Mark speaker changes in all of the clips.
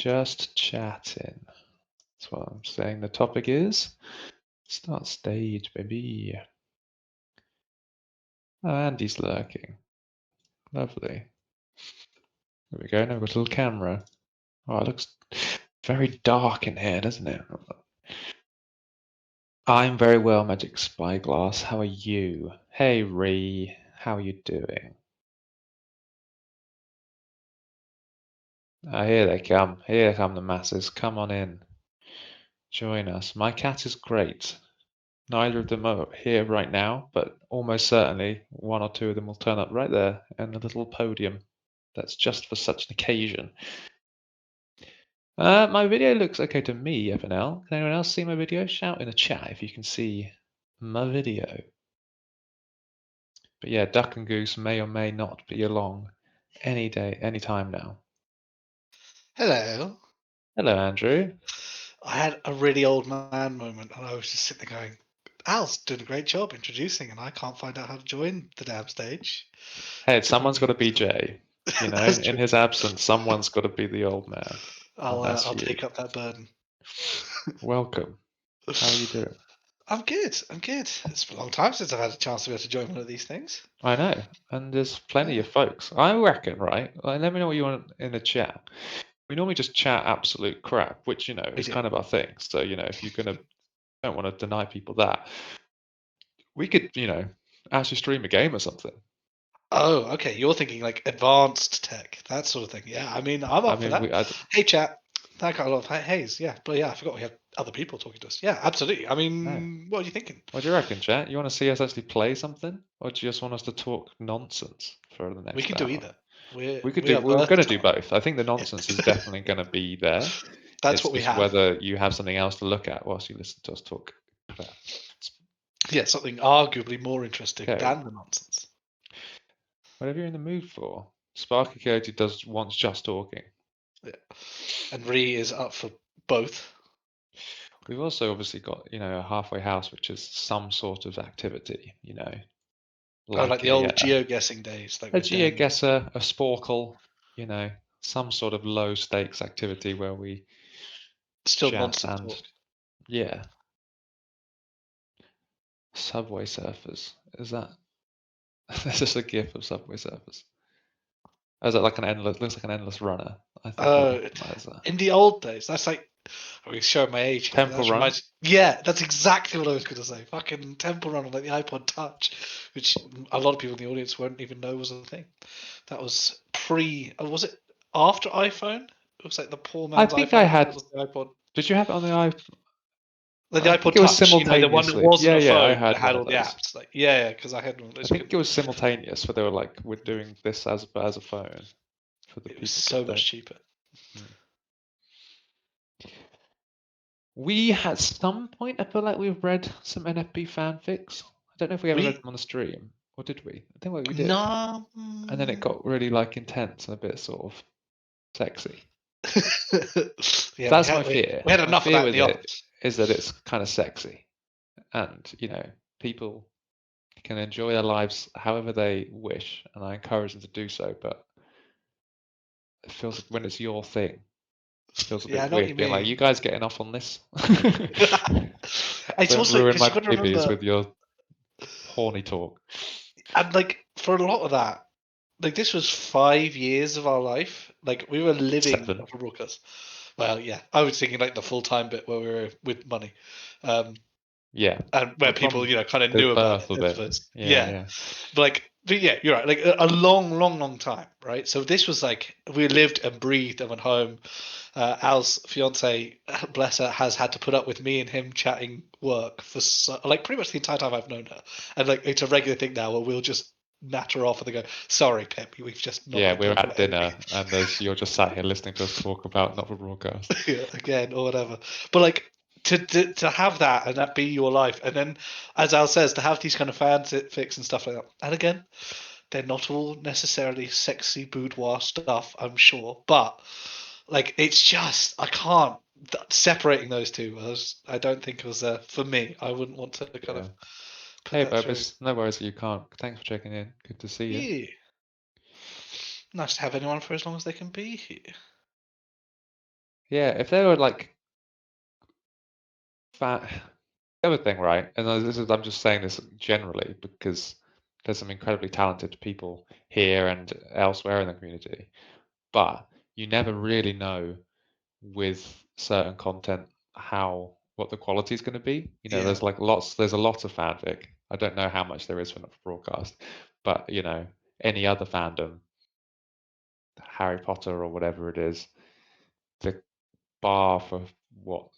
Speaker 1: Just chatting. That's what I'm saying. The topic is start stage, baby. Oh, Andy's lurking. Lovely. There we go. Now we've got a little camera. Oh, it looks very dark in here, doesn't it? I'm very well, Magic Spyglass. How are you? Hey, Ree. How are you doing? Oh, here they come. Here come the masses. Come on in. Join us. My cat is great. Neither of them are here right now, but almost certainly one or two of them will turn up right there in the little podium. That's just for such an occasion. My video looks okay to me, FNL. Can anyone else see my video? Shout in the chat if you can see my video. But yeah, Duck and Goose may or may not be along any day, any time now.
Speaker 2: Hello.
Speaker 1: Hello, Andrew.
Speaker 2: I had a really old man moment, and I was just sitting there going, Al's doing a great job introducing, and I can't find out how to join the damn stage.
Speaker 1: Hey,
Speaker 2: Took me
Speaker 1: someone's got to be
Speaker 2: years.
Speaker 1: Jay. You know,
Speaker 2: That's
Speaker 1: in
Speaker 2: true.
Speaker 1: his absence, someone's got to be the old man. And that's
Speaker 2: I'll
Speaker 1: you.
Speaker 2: take up that burden.
Speaker 1: Welcome. How are you doing?
Speaker 2: I'm good. It's been a long time since I've had a chance to be able to join one of these things.
Speaker 1: I know, and there's plenty of folks. I reckon, right? Like, let me know what you want in the chat. We normally just chat absolute crap, which
Speaker 2: We
Speaker 1: is
Speaker 2: do.
Speaker 1: kind of our thing. So if you're gonna don't want to deny people that, we could actually stream a game or something.
Speaker 2: Oh, okay. You're thinking like advanced tech, that sort of thing. Yeah, I mean, I'm
Speaker 1: I
Speaker 2: up for
Speaker 1: mean,
Speaker 2: that. Hey, chat. That got a lot of haze. Yeah, but yeah, I forgot we had other people talking to us. Yeah, absolutely. I
Speaker 1: no.
Speaker 2: mean, what are you thinking?
Speaker 1: What do you reckon, chat? You want to see us actually play something, or do you just want us to talk nonsense for the
Speaker 2: We
Speaker 1: next
Speaker 2: can do
Speaker 1: hour?
Speaker 2: either. We
Speaker 1: We could
Speaker 2: we
Speaker 1: do.
Speaker 2: are
Speaker 1: We're going to do
Speaker 2: versatile.
Speaker 1: both. I think the
Speaker 2: Yeah.
Speaker 1: nonsense is definitely going to be there.
Speaker 2: That's
Speaker 1: It's
Speaker 2: what we
Speaker 1: just
Speaker 2: have.
Speaker 1: whether you have something else to look at whilst you listen to us talk crap.
Speaker 2: Yeah, something arguably more interesting
Speaker 1: Okay,
Speaker 2: than the nonsense.
Speaker 1: whatever you're in the mood for. Sparky Coyote wants just talking.
Speaker 2: Yeah. And Ree is up for both.
Speaker 1: We've also obviously got a halfway house, which is some sort of activity.
Speaker 2: Oh, like
Speaker 1: Like
Speaker 2: the old geoguessing days, like
Speaker 1: a
Speaker 2: with Dan.
Speaker 1: geoguesser, a sporkle. Some sort of low stakes activity where we
Speaker 2: Still
Speaker 1: chat
Speaker 2: nonsense
Speaker 1: and
Speaker 2: talk.
Speaker 1: yeah. Subway Surfers. Is that? This is a GIF of Subway Surfers. Oh, is that like an endless? Looks like an endless runner. I think I
Speaker 2: Oh,
Speaker 1: recognize that.
Speaker 2: in the old days, that's like, I mean, showing my age here.
Speaker 1: Temple
Speaker 2: That
Speaker 1: Run.
Speaker 2: reminds. Yeah, that's exactly what I was going to say. Fucking Temple Run on like the iPod Touch, which a lot of people in the audience won't even know was a thing. That was pre. Was it after iPhone? It was like the poor
Speaker 1: I
Speaker 2: man's
Speaker 1: think I
Speaker 2: iPhone. That
Speaker 1: had.
Speaker 2: was the iPod.
Speaker 1: Did you have it on the iPhone?
Speaker 2: Like the
Speaker 1: I think
Speaker 2: iPod
Speaker 1: it was
Speaker 2: Touch, the one that
Speaker 1: simultaneously.
Speaker 2: wasn't
Speaker 1: Yeah,
Speaker 2: a
Speaker 1: yeah, I
Speaker 2: phone, but
Speaker 1: had
Speaker 2: it
Speaker 1: one
Speaker 2: had
Speaker 1: of
Speaker 2: all the
Speaker 1: those.
Speaker 2: apps. Like, yeah, because I had one of
Speaker 1: I
Speaker 2: those.
Speaker 1: think it was simultaneous, where they were like, "We're doing this as a phone," for the
Speaker 2: It was
Speaker 1: people
Speaker 2: so
Speaker 1: that don't.
Speaker 2: much cheaper.
Speaker 1: Hmm. We at some point, I feel like we've read some NFP fanfics. I don't know if we ever read
Speaker 2: We
Speaker 1: them on the stream, or did we? I think we did.
Speaker 2: no.
Speaker 1: And then it got really like intense and a bit sort of sexy.
Speaker 2: Yeah,
Speaker 1: That's my
Speaker 2: we
Speaker 1: fear.
Speaker 2: we had
Speaker 1: My
Speaker 2: enough of
Speaker 1: fear
Speaker 2: that in
Speaker 1: with
Speaker 2: the
Speaker 1: it
Speaker 2: office.
Speaker 1: is that it's kind of sexy, and people can enjoy their lives however they wish, and I encourage them to do so. But it feels like when it's your thing, it feels a
Speaker 2: Yeah, I
Speaker 1: bit
Speaker 2: know what you
Speaker 1: weird being like,
Speaker 2: mean.
Speaker 1: "You guys getting off on this?
Speaker 2: It's
Speaker 1: Don't
Speaker 2: also
Speaker 1: ruin
Speaker 2: because
Speaker 1: my
Speaker 2: you got to
Speaker 1: babies
Speaker 2: remember,
Speaker 1: with your horny talk."
Speaker 2: and like for a lot of that, like this was 5 years of our life. Like we were living
Speaker 1: 7.
Speaker 2: for broadcast. Well, yeah, I was thinking like the full time bit where we were with money, um,
Speaker 1: Yeah,
Speaker 2: and where
Speaker 1: but
Speaker 2: people
Speaker 1: from
Speaker 2: kind of
Speaker 1: the
Speaker 2: knew about
Speaker 1: birth
Speaker 2: it.
Speaker 1: of
Speaker 2: I
Speaker 1: it,
Speaker 2: suppose.
Speaker 1: yeah,
Speaker 2: Yeah,
Speaker 1: yeah.
Speaker 2: but yeah, you're right. Like a long, long, long time, right? So this was like we lived and breathed and went home. Al's fiance, bless her, has had to put up with me and him chatting work for like pretty much the entire time I've known her, and like it's a regular thing now where we'll just natter off and they go, "Sorry, Pip, we've just not
Speaker 1: Yeah,
Speaker 2: been
Speaker 1: we're
Speaker 2: talking
Speaker 1: at
Speaker 2: about anything."
Speaker 1: dinner, and you're just sat here listening to us talk about not for broadcast.
Speaker 2: Yeah, again or whatever. But like to have that and that be your life, and then as Al says, to have these kind of fanfics and stuff like that, and again, they're not all necessarily sexy boudoir stuff, I'm sure, but like it's just I can't separating those two. I don't think it was for me. I wouldn't want to kind
Speaker 1: Yeah.
Speaker 2: of put
Speaker 1: Hey,
Speaker 2: that through.
Speaker 1: Bobus, no worries that you can't. Thanks for checking in. Good to see you.
Speaker 2: Yeah, nice to have anyone for as long as they can be here.
Speaker 1: yeah, if they were like fan. The other thing, right? And I'm just saying this generally because there's some incredibly talented people here and elsewhere in the community, but you never really know with certain content how what the quality is going to be.
Speaker 2: Yeah.
Speaker 1: There's a lot of fanfic. I don't know how much there is for broadcast, but any other fandom, Harry Potter or whatever it is, the bar for what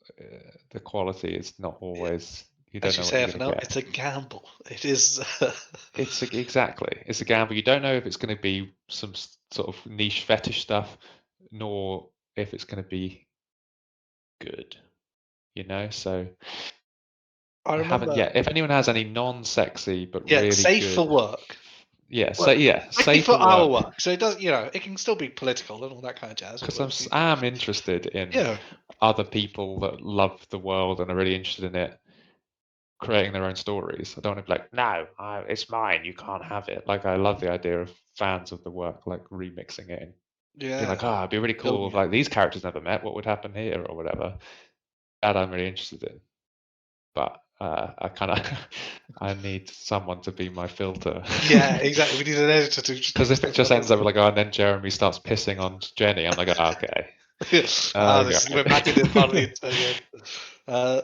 Speaker 1: the quality is not always. You
Speaker 2: As
Speaker 1: don't
Speaker 2: you
Speaker 1: know what
Speaker 2: say,
Speaker 1: you're going to
Speaker 2: FNL,
Speaker 1: get.
Speaker 2: it's a gamble. It is.
Speaker 1: Exactly. It's a gamble. You don't know if it's going to be some sort of niche fetish stuff, nor if it's going to be good. So
Speaker 2: I
Speaker 1: I haven't
Speaker 2: remember.
Speaker 1: yet. If anyone has any non-sexy but
Speaker 2: Yeah,
Speaker 1: really
Speaker 2: safe for
Speaker 1: good,
Speaker 2: work.
Speaker 1: yeah,
Speaker 2: Well,
Speaker 1: safe
Speaker 2: safe for
Speaker 1: for
Speaker 2: our
Speaker 1: work.
Speaker 2: work. So it does. It can still be political and all that kind of jazz.
Speaker 1: Because
Speaker 2: Although it's easy.
Speaker 1: I'm interested in
Speaker 2: Yeah.
Speaker 1: other people that love the world and are really interested in it creating their own stories. I don't want to be like, no, it's mine. You can't have it. Like I love the idea of fans of the work like remixing it and being
Speaker 2: Yeah.
Speaker 1: like, it'd be really cool
Speaker 2: Building
Speaker 1: if
Speaker 2: it.
Speaker 1: like these characters never met. What would happen here or whatever? That I'm really interested in. But I kind of I need someone to be my filter.
Speaker 2: Yeah, exactly. We need an editor to just
Speaker 1: Because
Speaker 2: do
Speaker 1: if it
Speaker 2: stuff
Speaker 1: just
Speaker 2: like
Speaker 1: ends
Speaker 2: this.
Speaker 1: up like, oh, and then Jeremy starts pissing on Jenny, I'm like, oh, okay.
Speaker 2: We're back in this part of the
Speaker 1: Okay.
Speaker 2: internet again. Uh,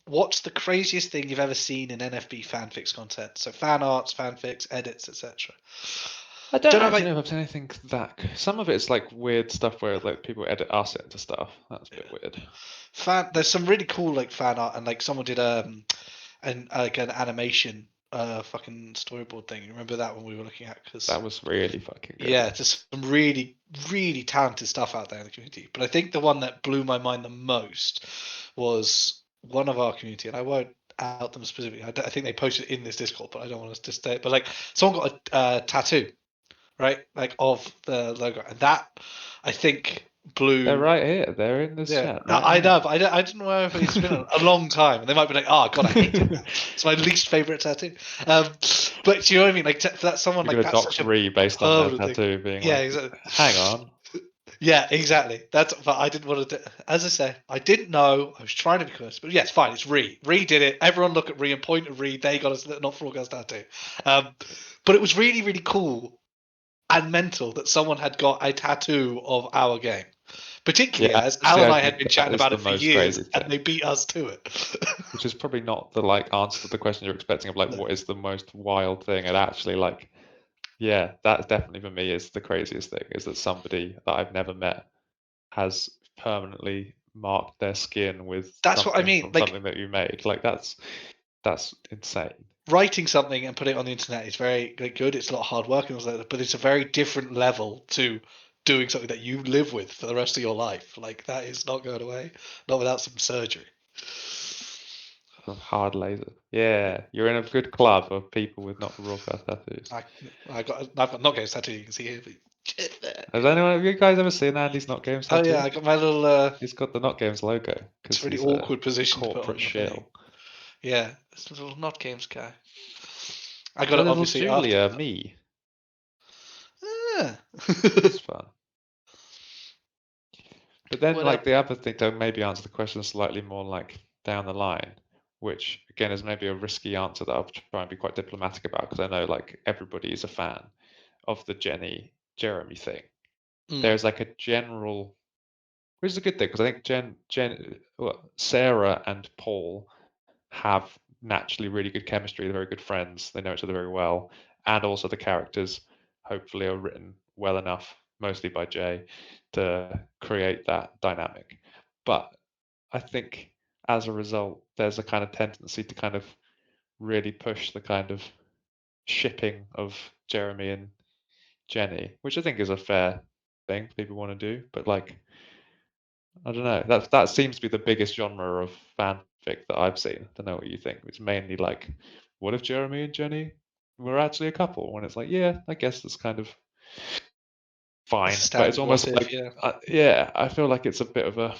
Speaker 2: what's the craziest thing you've ever seen in NFB fanfics content? So fan arts, fanfics, edits, etc.
Speaker 1: I don't
Speaker 2: Don't know about
Speaker 1: actually know if I've seen anything that. Some of it's like weird stuff where like people edit us into stuff. That's a bit weird.
Speaker 2: fan. There's some really cool like fan art, and like someone did an animation fucking storyboard thing. You remember that when we were looking at? Because
Speaker 1: That was really fucking
Speaker 2: yeah,
Speaker 1: good.
Speaker 2: there's some really really talented stuff out there in the community. But I think the one that blew my mind the most was one of our community, and I won't out them specifically. I think they posted it in this Discord, but I don't want us to stay. But like, someone got a tattoo, right, like of the logo, and that I think
Speaker 1: They're
Speaker 2: blew.
Speaker 1: right here. They're in this
Speaker 2: Yeah,
Speaker 1: chat right
Speaker 2: I
Speaker 1: now.
Speaker 2: know, but I didn't know if it's been a long time, and they might be like, "Oh God, I hate it now." It's my least favorite tattoo. Um, but do you know what I mean? Like for that someone
Speaker 1: You're
Speaker 2: like
Speaker 1: gonna
Speaker 2: that's
Speaker 1: dox
Speaker 2: such a
Speaker 1: Ree based on their
Speaker 2: permanent thing.
Speaker 1: tattoo being
Speaker 2: Yeah,
Speaker 1: like,
Speaker 2: exactly.
Speaker 1: hang on.
Speaker 2: Yeah, exactly. That's. But I didn't want to. As I say, I didn't know. I was trying to be close, but yes, fine. It's Ree. Ree did it. Everyone look at Ree and point at Ree. They got us not for all girls tattoo. Um, but it was really really cool and mental that someone had got a tattoo of our game. Particularly
Speaker 1: Yeah,
Speaker 2: as Al
Speaker 1: see,
Speaker 2: and
Speaker 1: I
Speaker 2: I had
Speaker 1: think
Speaker 2: been
Speaker 1: that
Speaker 2: chatting
Speaker 1: is
Speaker 2: about
Speaker 1: the
Speaker 2: it for
Speaker 1: most
Speaker 2: years,
Speaker 1: crazy
Speaker 2: and
Speaker 1: thing.
Speaker 2: they beat us to it.
Speaker 1: Which is probably not the like answer to the question you're expecting of like
Speaker 2: No.
Speaker 1: what is the most wild thing. And actually like, yeah, that definitely for me is the craziest thing, is that somebody that I've never met has permanently marked their skin with
Speaker 2: That's what I
Speaker 1: something
Speaker 2: mean.
Speaker 1: from
Speaker 2: Like
Speaker 1: something that you made. Like that's insane.
Speaker 2: writing something and putting it on the internet is very like, good. It's a lot of hard work and all that, but it's a very different level to doing something that you live with for the rest of your life. Like that is not going away, not without some surgery.
Speaker 1: Some hard laser. Yeah, you're in a good club of people with not broadcast tattoos.
Speaker 2: I I've got not games tattoo. You can see here.
Speaker 1: Has anyone of you guys ever seen Andy's Not Games
Speaker 2: Oh yeah,
Speaker 1: tattoo?
Speaker 2: I got my little.
Speaker 1: He's got the Not Games logo
Speaker 2: It's
Speaker 1: because
Speaker 2: a really
Speaker 1: he's a
Speaker 2: awkward position to put
Speaker 1: corporate
Speaker 2: on the thing.
Speaker 1: shill.
Speaker 2: Yeah, it's a little not games guy. I got
Speaker 1: The
Speaker 2: it
Speaker 1: little
Speaker 2: obviously after.
Speaker 1: Julia, me.
Speaker 2: Ah.
Speaker 1: She's fun. But then,
Speaker 2: What else?
Speaker 1: like the other thing to maybe answer the question slightly more like down the line, which again is maybe a risky answer that I'll try and be quite diplomatic about because I know like everybody is a fan of the Jenny Jeremy thing.
Speaker 2: Mm.
Speaker 1: There's like a general, which is a good thing because I think Sarah and Paul have naturally really good chemistry. They're very good friends. They know each other very well, and also the characters hopefully are written well enough, mostly by Jay, to create that dynamic. But I think as a result, there's a kind of tendency to kind of really push the kind of shipping of Jeremy and Jenny, which I think is a fair thing people want to do. But like, I don't know. That seems to be the biggest genre of fanfic that I've seen. I don't know what you think. It's mainly like, what if Jeremy and Jenny were actually a couple? When it's like, yeah, I guess that's kind of
Speaker 2: That's
Speaker 1: fine.
Speaker 2: a
Speaker 1: But it's
Speaker 2: standard what
Speaker 1: almost
Speaker 2: if,
Speaker 1: like,
Speaker 2: yeah.
Speaker 1: yeah, I feel like it's a bit of a.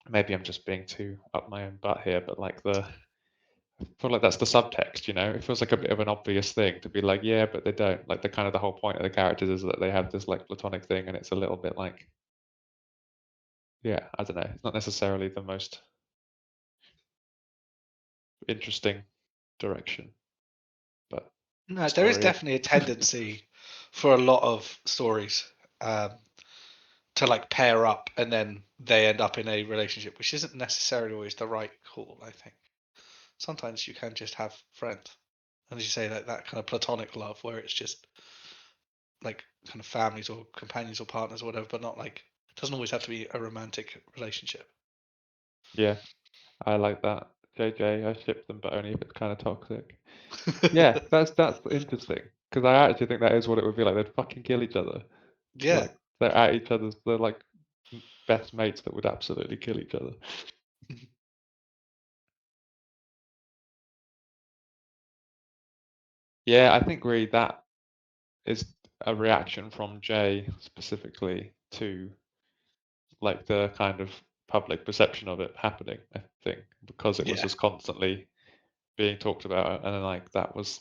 Speaker 1: Maybe I'm just being too up my own butt here, but like I feel like that's the subtext, It feels like a bit of an obvious thing to be like, yeah, but they don't. Like the kind of the whole point of the characters is that they have this like platonic thing, and it's a little bit like, yeah, I don't know. It's not necessarily the most interesting direction, but
Speaker 2: No, there is
Speaker 1: story.
Speaker 2: definitely a tendency for a lot of stories um, to like pair up and then they end up in a relationship, which isn't necessarily always the right call. I think sometimes you can just have friends, and as you say, that kind of platonic love where it's just like kind of families or companions or partners or whatever, but not like it doesn't always have to be a romantic relationship.
Speaker 1: Yeah, I like that. JJ, I ship them, but only if it's kind of toxic. Yeah, that's interesting because I actually think that is what it would be like. They'd fucking kill each other.
Speaker 2: Yeah.
Speaker 1: Like they're at each other's. They're like best mates that would absolutely kill each other. Yeah, I think really that is a reaction from Jay specifically to like the kind of public perception of it happening. I think because it was
Speaker 2: Yeah.
Speaker 1: just constantly being talked about, and then like that was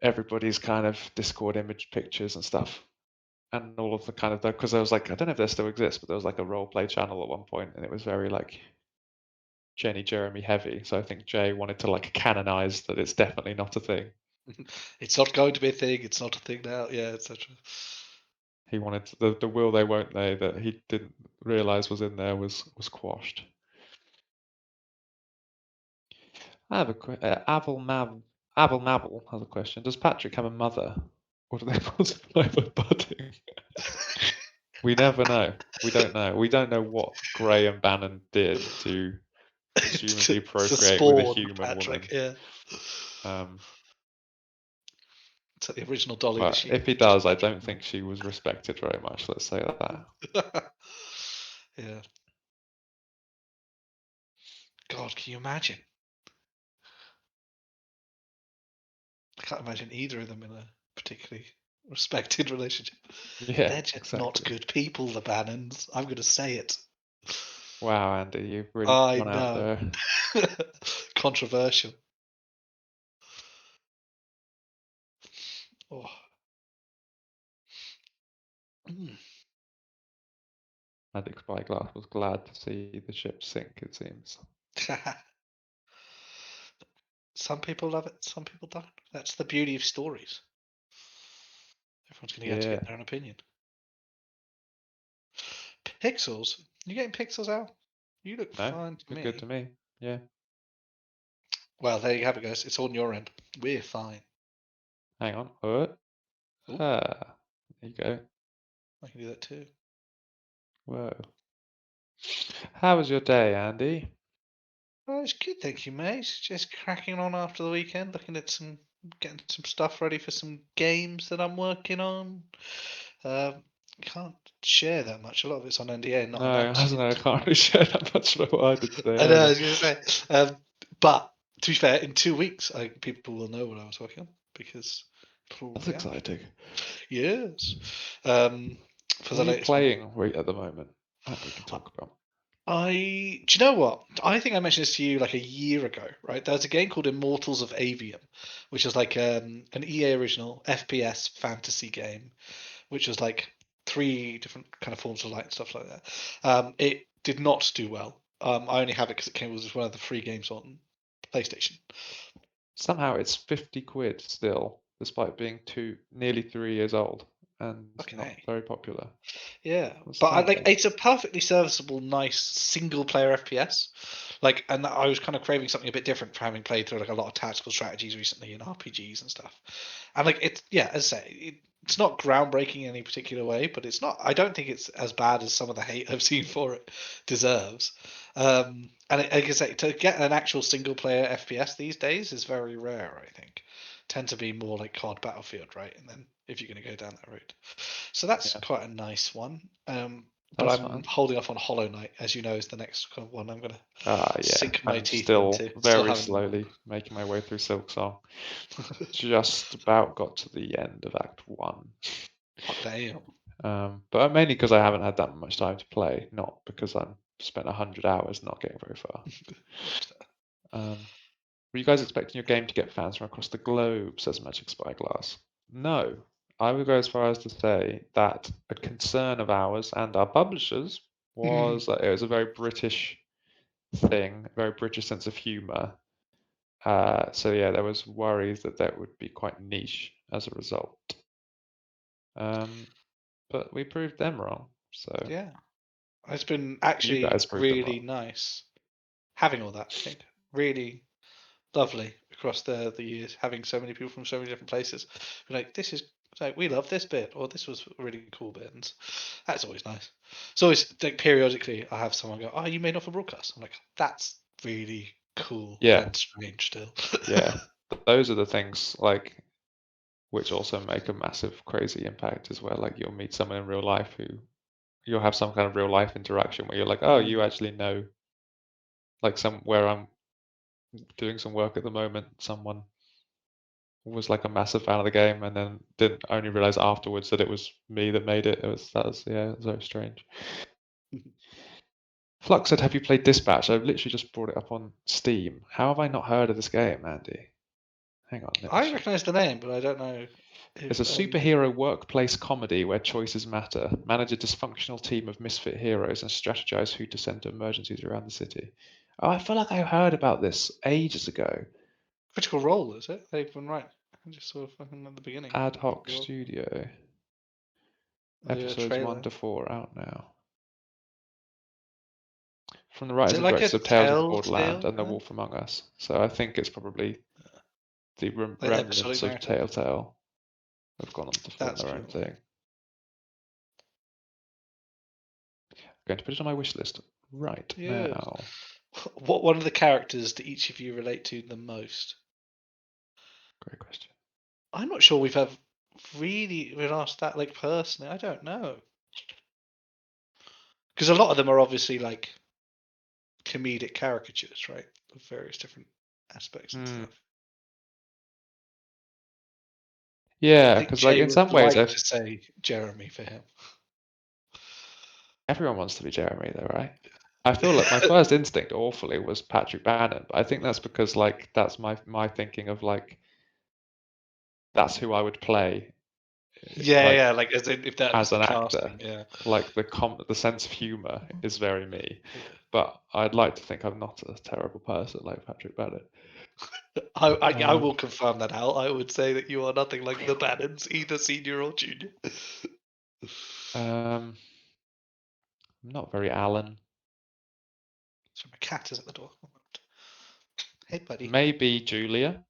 Speaker 1: everybody's kind of Discord image pictures and stuff. And all of the kind of because there was like I don't know if there still exists, but there was like a role play channel at one point, and it was very like Jenny Jeremy heavy. So I think Jay wanted to like canonize that it's definitely not a thing.
Speaker 2: It's not going to be a thing. It's not a thing now. Yeah, etc.
Speaker 1: He wanted the will they won't they that he didn't realize was in there was quashed. I have a Avel Mabel has a question. Does Patrick have a mother, or do they multiply by budding? We never know. We don't know. We don't know what Gray and Bannon did to
Speaker 2: to,
Speaker 1: presumably
Speaker 2: to
Speaker 1: procreate with a
Speaker 2: spawn
Speaker 1: human woman.
Speaker 2: Patrick. Yeah.
Speaker 1: Um,
Speaker 2: So the original Dolly the
Speaker 1: but
Speaker 2: sheep,
Speaker 1: if he
Speaker 2: just
Speaker 1: does, I
Speaker 2: Patrick.
Speaker 1: don't think she was respected very much. Let's say that.
Speaker 2: Yeah. God, can you imagine? I can't imagine either of them in a particularly respected relationship.
Speaker 1: Yeah,
Speaker 2: They're just not
Speaker 1: exactly.
Speaker 2: good people, the Bannons. I'm going to say it.
Speaker 1: Wow, Andy, you've really
Speaker 2: I
Speaker 1: gone out
Speaker 2: know.
Speaker 1: there.
Speaker 2: Controversial. Oh. Mm.
Speaker 1: Magic Spyglass was glad to see the ship sink. It seems.
Speaker 2: Some people love it, some people don't. That's the beauty of stories. Everyone's going to get to
Speaker 1: Yeah.
Speaker 2: get their own opinion. Pixels? You getting pixels out? You look
Speaker 1: No,
Speaker 2: fine to
Speaker 1: look good to
Speaker 2: me.
Speaker 1: me. Yeah.
Speaker 2: Well, there you have it, guys. It's on your end. We're fine.
Speaker 1: Hang on. What?
Speaker 2: Oh,
Speaker 1: Ah, there you go.
Speaker 2: I can do that too.
Speaker 1: Whoa. How was your day, Andy?
Speaker 2: Oh, it's good, thank you, mate. Just cracking on after the weekend, looking at getting some stuff ready for some games that I'm working on. Um, can't share that much. A lot of it's on NDA, not
Speaker 1: No, I
Speaker 2: announced
Speaker 1: don't know. I
Speaker 2: yet.
Speaker 1: can't really share that much about what I did today
Speaker 2: I know, I
Speaker 1: either.
Speaker 2: was going to say. But to be fair, in 2 weeks, people will know what I was working on because
Speaker 1: That's
Speaker 2: probably have.
Speaker 1: exciting.
Speaker 2: Yes. Um, for
Speaker 1: What
Speaker 2: the
Speaker 1: are you
Speaker 2: latest one.
Speaker 1: playing right at the moment? That we can talk about.
Speaker 2: Do you know what? I think I mentioned this to you like a year ago, right? There's a game called Immortals of Avium, which is like an EA original FPS fantasy game, which was like three different kind of forms of light and stuff like that. It did not do well. I only have it because it came was one of the free games on PlayStation.
Speaker 1: Somehow it's 50 quid still, despite being nearly 3 years old and
Speaker 2: Fucking
Speaker 1: not
Speaker 2: A.
Speaker 1: very popular.
Speaker 2: Yeah,
Speaker 1: What's
Speaker 2: but
Speaker 1: that
Speaker 2: like
Speaker 1: then?
Speaker 2: it's a perfectly serviceable, nice single player FPS. Like, and I was kind of craving something a bit different for having played through like a lot of tactical strategies recently and RPGs and stuff. And like it's yeah, as I say, it's not groundbreaking in any particular way, but it's not. I don't think it's as bad as some of the hate I've seen for it deserves. And like I say, to get an actual single player FPS these days is very rare. I think tend to be more like COD Battlefield, right? And then if you're going to go down that route. So that's
Speaker 1: Yeah,
Speaker 2: quite a nice one. But
Speaker 1: that's
Speaker 2: I'm
Speaker 1: fun.
Speaker 2: holding off on Hollow Knight, as you know, is the next kind of one I'm going to
Speaker 1: Ah, yeah.
Speaker 2: sink my
Speaker 1: I'm
Speaker 2: teeth
Speaker 1: still
Speaker 2: into. Still
Speaker 1: very
Speaker 2: haven't.
Speaker 1: slowly making my way through Silk Song. Just about got to the end of Act 1.
Speaker 2: Oh, damn.
Speaker 1: But mainly because I haven't had that much time to play, not because I'm spent 100 hours not getting very far. Um, were you guys expecting your game to get fans from across the globe, says Magic Spyglass? No, I would go as far as to say that a concern of ours and our publishers was that it was a very British thing, a very British sense of humour. So yeah, there was worries that that would be quite niche as a result. But we proved them wrong. So
Speaker 2: Yeah, it's been
Speaker 1: you
Speaker 2: actually
Speaker 1: guys proved them
Speaker 2: really
Speaker 1: wrong.
Speaker 2: nice having all that. I think really lovely across the years, having so many people from so many different places. Like this is like we love this bit, or this was a really cool bit, and that's always nice. It's always like periodically I have someone go, "Oh, you made off a broadcast." I'm like, "That's really cool
Speaker 1: Yeah,
Speaker 2: and strange still."
Speaker 1: yeah. Those are the things like which also make a massive crazy impact as well. Like you'll meet someone in real life who you'll have some kind of real life interaction where you're like, oh, you actually know, like where I'm doing some work at the moment, someone was like a massive fan of the game and then didn't only realize afterwards that it was me that made it. Yeah, it was very strange. Flux said, have you played Dispatch? I've literally just brought it up on Steam. How have I not heard of this game, Andy? Hang on, let me
Speaker 2: I
Speaker 1: check.
Speaker 2: recognise the name, but I don't know
Speaker 1: It's a
Speaker 2: if
Speaker 1: superhero workplace comedy where choices matter. Manage a dysfunctional team of misfit heroes and strategize who to send to emergencies around the city. Oh, I feel like I heard about this ages ago.
Speaker 2: Critical Role is it? They've been right. I just saw fucking at the beginning.
Speaker 1: Ad Hoc
Speaker 2: Critical Role.
Speaker 1: Studio.
Speaker 2: The
Speaker 1: Episodes 1
Speaker 2: trailer.
Speaker 1: to 4 out now. From the
Speaker 2: Is
Speaker 1: writers
Speaker 2: it
Speaker 1: and
Speaker 2: like a
Speaker 1: directors of Tales of the Borderland
Speaker 2: Telltale
Speaker 1: and The
Speaker 2: kind of
Speaker 1: Wolf Among Us. So I think it's probably the
Speaker 2: like
Speaker 1: remnants
Speaker 2: episodic
Speaker 1: of
Speaker 2: narrative?
Speaker 1: Telltale have gone on to form
Speaker 2: That's
Speaker 1: their own
Speaker 2: cool.
Speaker 1: thing. I'm going to put it on my wish list right
Speaker 2: Yeah.
Speaker 1: now.
Speaker 2: What one of the characters do each of you relate to the most?
Speaker 1: Great question.
Speaker 2: I'm not sure we've ever really been asked that, like, personally. I don't know. Because a lot of them are obviously like comedic caricatures, right? Of various different aspects and
Speaker 1: Hmm.
Speaker 2: stuff. I
Speaker 1: Yeah,
Speaker 2: think
Speaker 1: because like
Speaker 2: Jay
Speaker 1: in
Speaker 2: would
Speaker 1: some ways,
Speaker 2: like to say Jeremy for him.
Speaker 1: everyone wants to be Jeremy, though, right? I feel like my first instinct, awfully, was Patrick Bannon, but I think that's because like that's my thinking of like that's who I would play,
Speaker 2: Yeah,
Speaker 1: like
Speaker 2: yeah, like as in, if that was
Speaker 1: as
Speaker 2: the
Speaker 1: an actor.
Speaker 2: casting, yeah.
Speaker 1: Like the sense of humor is very me,
Speaker 2: Yeah.
Speaker 1: but I'd like to think I'm not a terrible person like Patrick Bannon.
Speaker 2: I will confirm that, Al. I would say that you are nothing like the Bannons, either senior or junior.
Speaker 1: I'm not very Alan.
Speaker 2: So my cat is at the door. Hey, buddy.
Speaker 1: Maybe Julia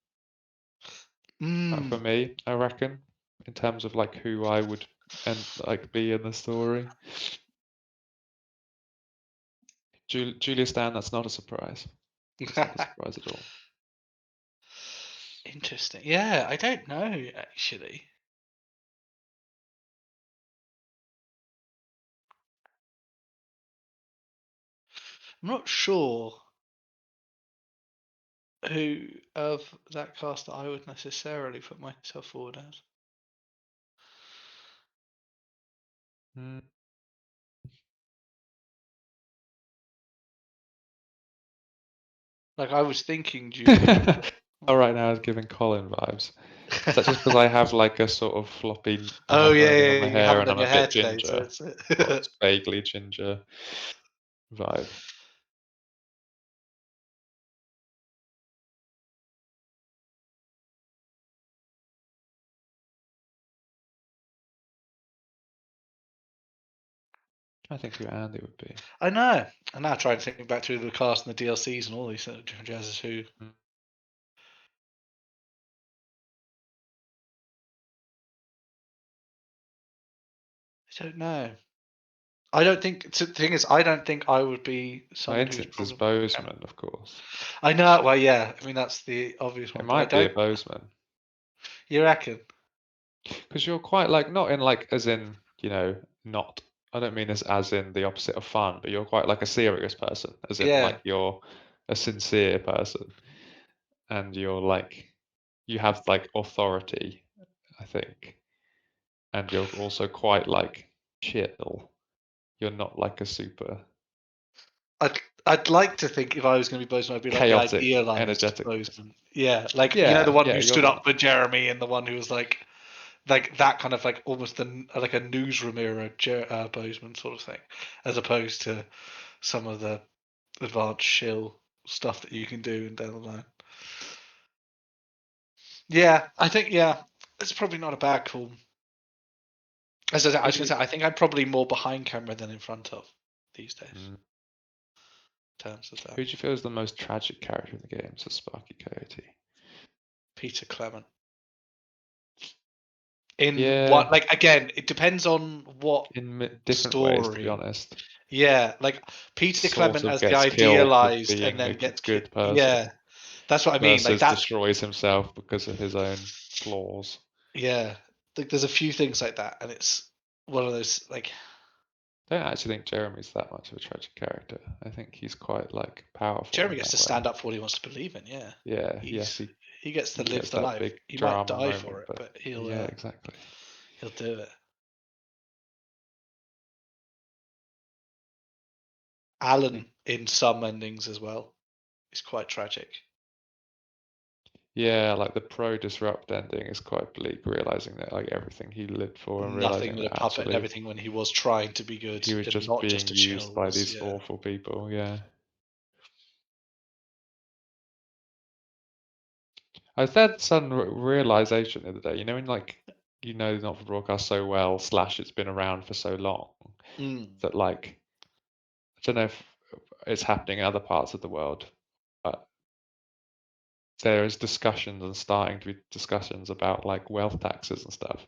Speaker 1: for
Speaker 2: Mm.
Speaker 1: me, I reckon, in terms of like who I would and like be in the story. Julia Stan, that's not a surprise. That's not a surprise at all.
Speaker 2: Interesting. Yeah, I don't know actually. I'm not sure who of that cast that I would necessarily put myself forward as.
Speaker 1: Mm.
Speaker 2: Like I was thinking Julia, but
Speaker 1: All right, now it's giving Colin vibes. Is that just because I have like a sort of floppy, I
Speaker 2: oh
Speaker 1: haven't
Speaker 2: yeah,
Speaker 1: done anything
Speaker 2: yeah,
Speaker 1: on
Speaker 2: yeah,
Speaker 1: my
Speaker 2: you
Speaker 1: hair
Speaker 2: haven't
Speaker 1: and
Speaker 2: done
Speaker 1: I'm
Speaker 2: your
Speaker 1: a
Speaker 2: hair
Speaker 1: bit
Speaker 2: today, so
Speaker 1: ginger?
Speaker 2: it's
Speaker 1: Got a vaguely ginger vibe. I think who Andy would be.
Speaker 2: I know. I'm now trying to think back to the cast and the DLCs and all these sort of different jazzes who
Speaker 1: Mm.
Speaker 2: I don't know. I don't think the thing is I don't think I would be
Speaker 1: My
Speaker 2: someone who's
Speaker 1: instinct is
Speaker 2: probably
Speaker 1: Bozeman, of course.
Speaker 2: I know. Well, yeah. I mean, that's the obvious
Speaker 1: It
Speaker 2: one, but I
Speaker 1: might be a
Speaker 2: don't.
Speaker 1: Bozeman.
Speaker 2: You reckon?
Speaker 1: Because you're quite like not in like as in not. I don't mean as in the opposite of fun, but you're quite like a serious person, as in
Speaker 2: Yeah.
Speaker 1: like you're a sincere person, and you're like you have like authority, I think, and you're also quite like chill. You're not like a super
Speaker 2: I'd like to think if I was going to be Bozeman, I'd be like the
Speaker 1: chaotic,
Speaker 2: idealized
Speaker 1: energetic person.
Speaker 2: Bozeman. Yeah, like the
Speaker 1: Yeah,
Speaker 2: one
Speaker 1: yeah,
Speaker 2: who
Speaker 1: you're
Speaker 2: stood up
Speaker 1: not.
Speaker 2: for Jeremy and the one who was like like that kind of like almost like a newsroom era Bozeman sort of thing, as opposed to some of the advanced shill stuff that you can do in down the line. Yeah, I think it's probably not a bad call. As I said, I was gonna say, I think I'm probably more behind camera than in front of these days.
Speaker 1: Mm.
Speaker 2: In terms of that,
Speaker 1: Who do you feel is the most tragic character in the game? So Sparky Coyote.
Speaker 2: Peter Clement. In
Speaker 1: Yeah,
Speaker 2: what, like, again, it depends on what
Speaker 1: in different ways, to be
Speaker 2: story.
Speaker 1: honest.
Speaker 2: Yeah, like Peter
Speaker 1: Sort
Speaker 2: Clement
Speaker 1: of
Speaker 2: as the
Speaker 1: gets killed for
Speaker 2: idealized and
Speaker 1: being a
Speaker 2: then gets
Speaker 1: good person
Speaker 2: yeah, that's what I mean. Like
Speaker 1: versus
Speaker 2: that's
Speaker 1: destroys himself because of his own flaws.
Speaker 2: yeah. Like there's a few things like that, and it's one of those like
Speaker 1: I don't actually think Jeremy's that much of a tragic character. I think he's quite like powerful
Speaker 2: Jeremy
Speaker 1: in
Speaker 2: gets to
Speaker 1: that
Speaker 2: stand
Speaker 1: way.
Speaker 2: up for what he wants to believe in. Yeah,
Speaker 1: Yeah, yes,
Speaker 2: he's he gets to
Speaker 1: he
Speaker 2: live
Speaker 1: gets
Speaker 2: the
Speaker 1: that
Speaker 2: life.
Speaker 1: big
Speaker 2: He might
Speaker 1: drama
Speaker 2: die for
Speaker 1: moment,
Speaker 2: it,
Speaker 1: but
Speaker 2: but
Speaker 1: yeah, exactly.
Speaker 2: he'll do it. Alan in some endings as well is quite tragic.
Speaker 1: Yeah, like the pro disrupt ending is quite bleak, realizing that like everything he lived for and
Speaker 2: Nothing
Speaker 1: realizing
Speaker 2: but a
Speaker 1: that
Speaker 2: puppet and
Speaker 1: actually
Speaker 2: everything when he was trying to be good
Speaker 1: he was
Speaker 2: and
Speaker 1: just
Speaker 2: not
Speaker 1: being
Speaker 2: just a
Speaker 1: used
Speaker 2: shill
Speaker 1: by
Speaker 2: was
Speaker 1: these awful people. Yeah. I had that sudden realization the other day. You know, when like not for broadcast so well, slash it's been around for so long that like I don't know if it's happening in other parts of the world, but there is discussions and starting to be discussions about like wealth taxes and stuff.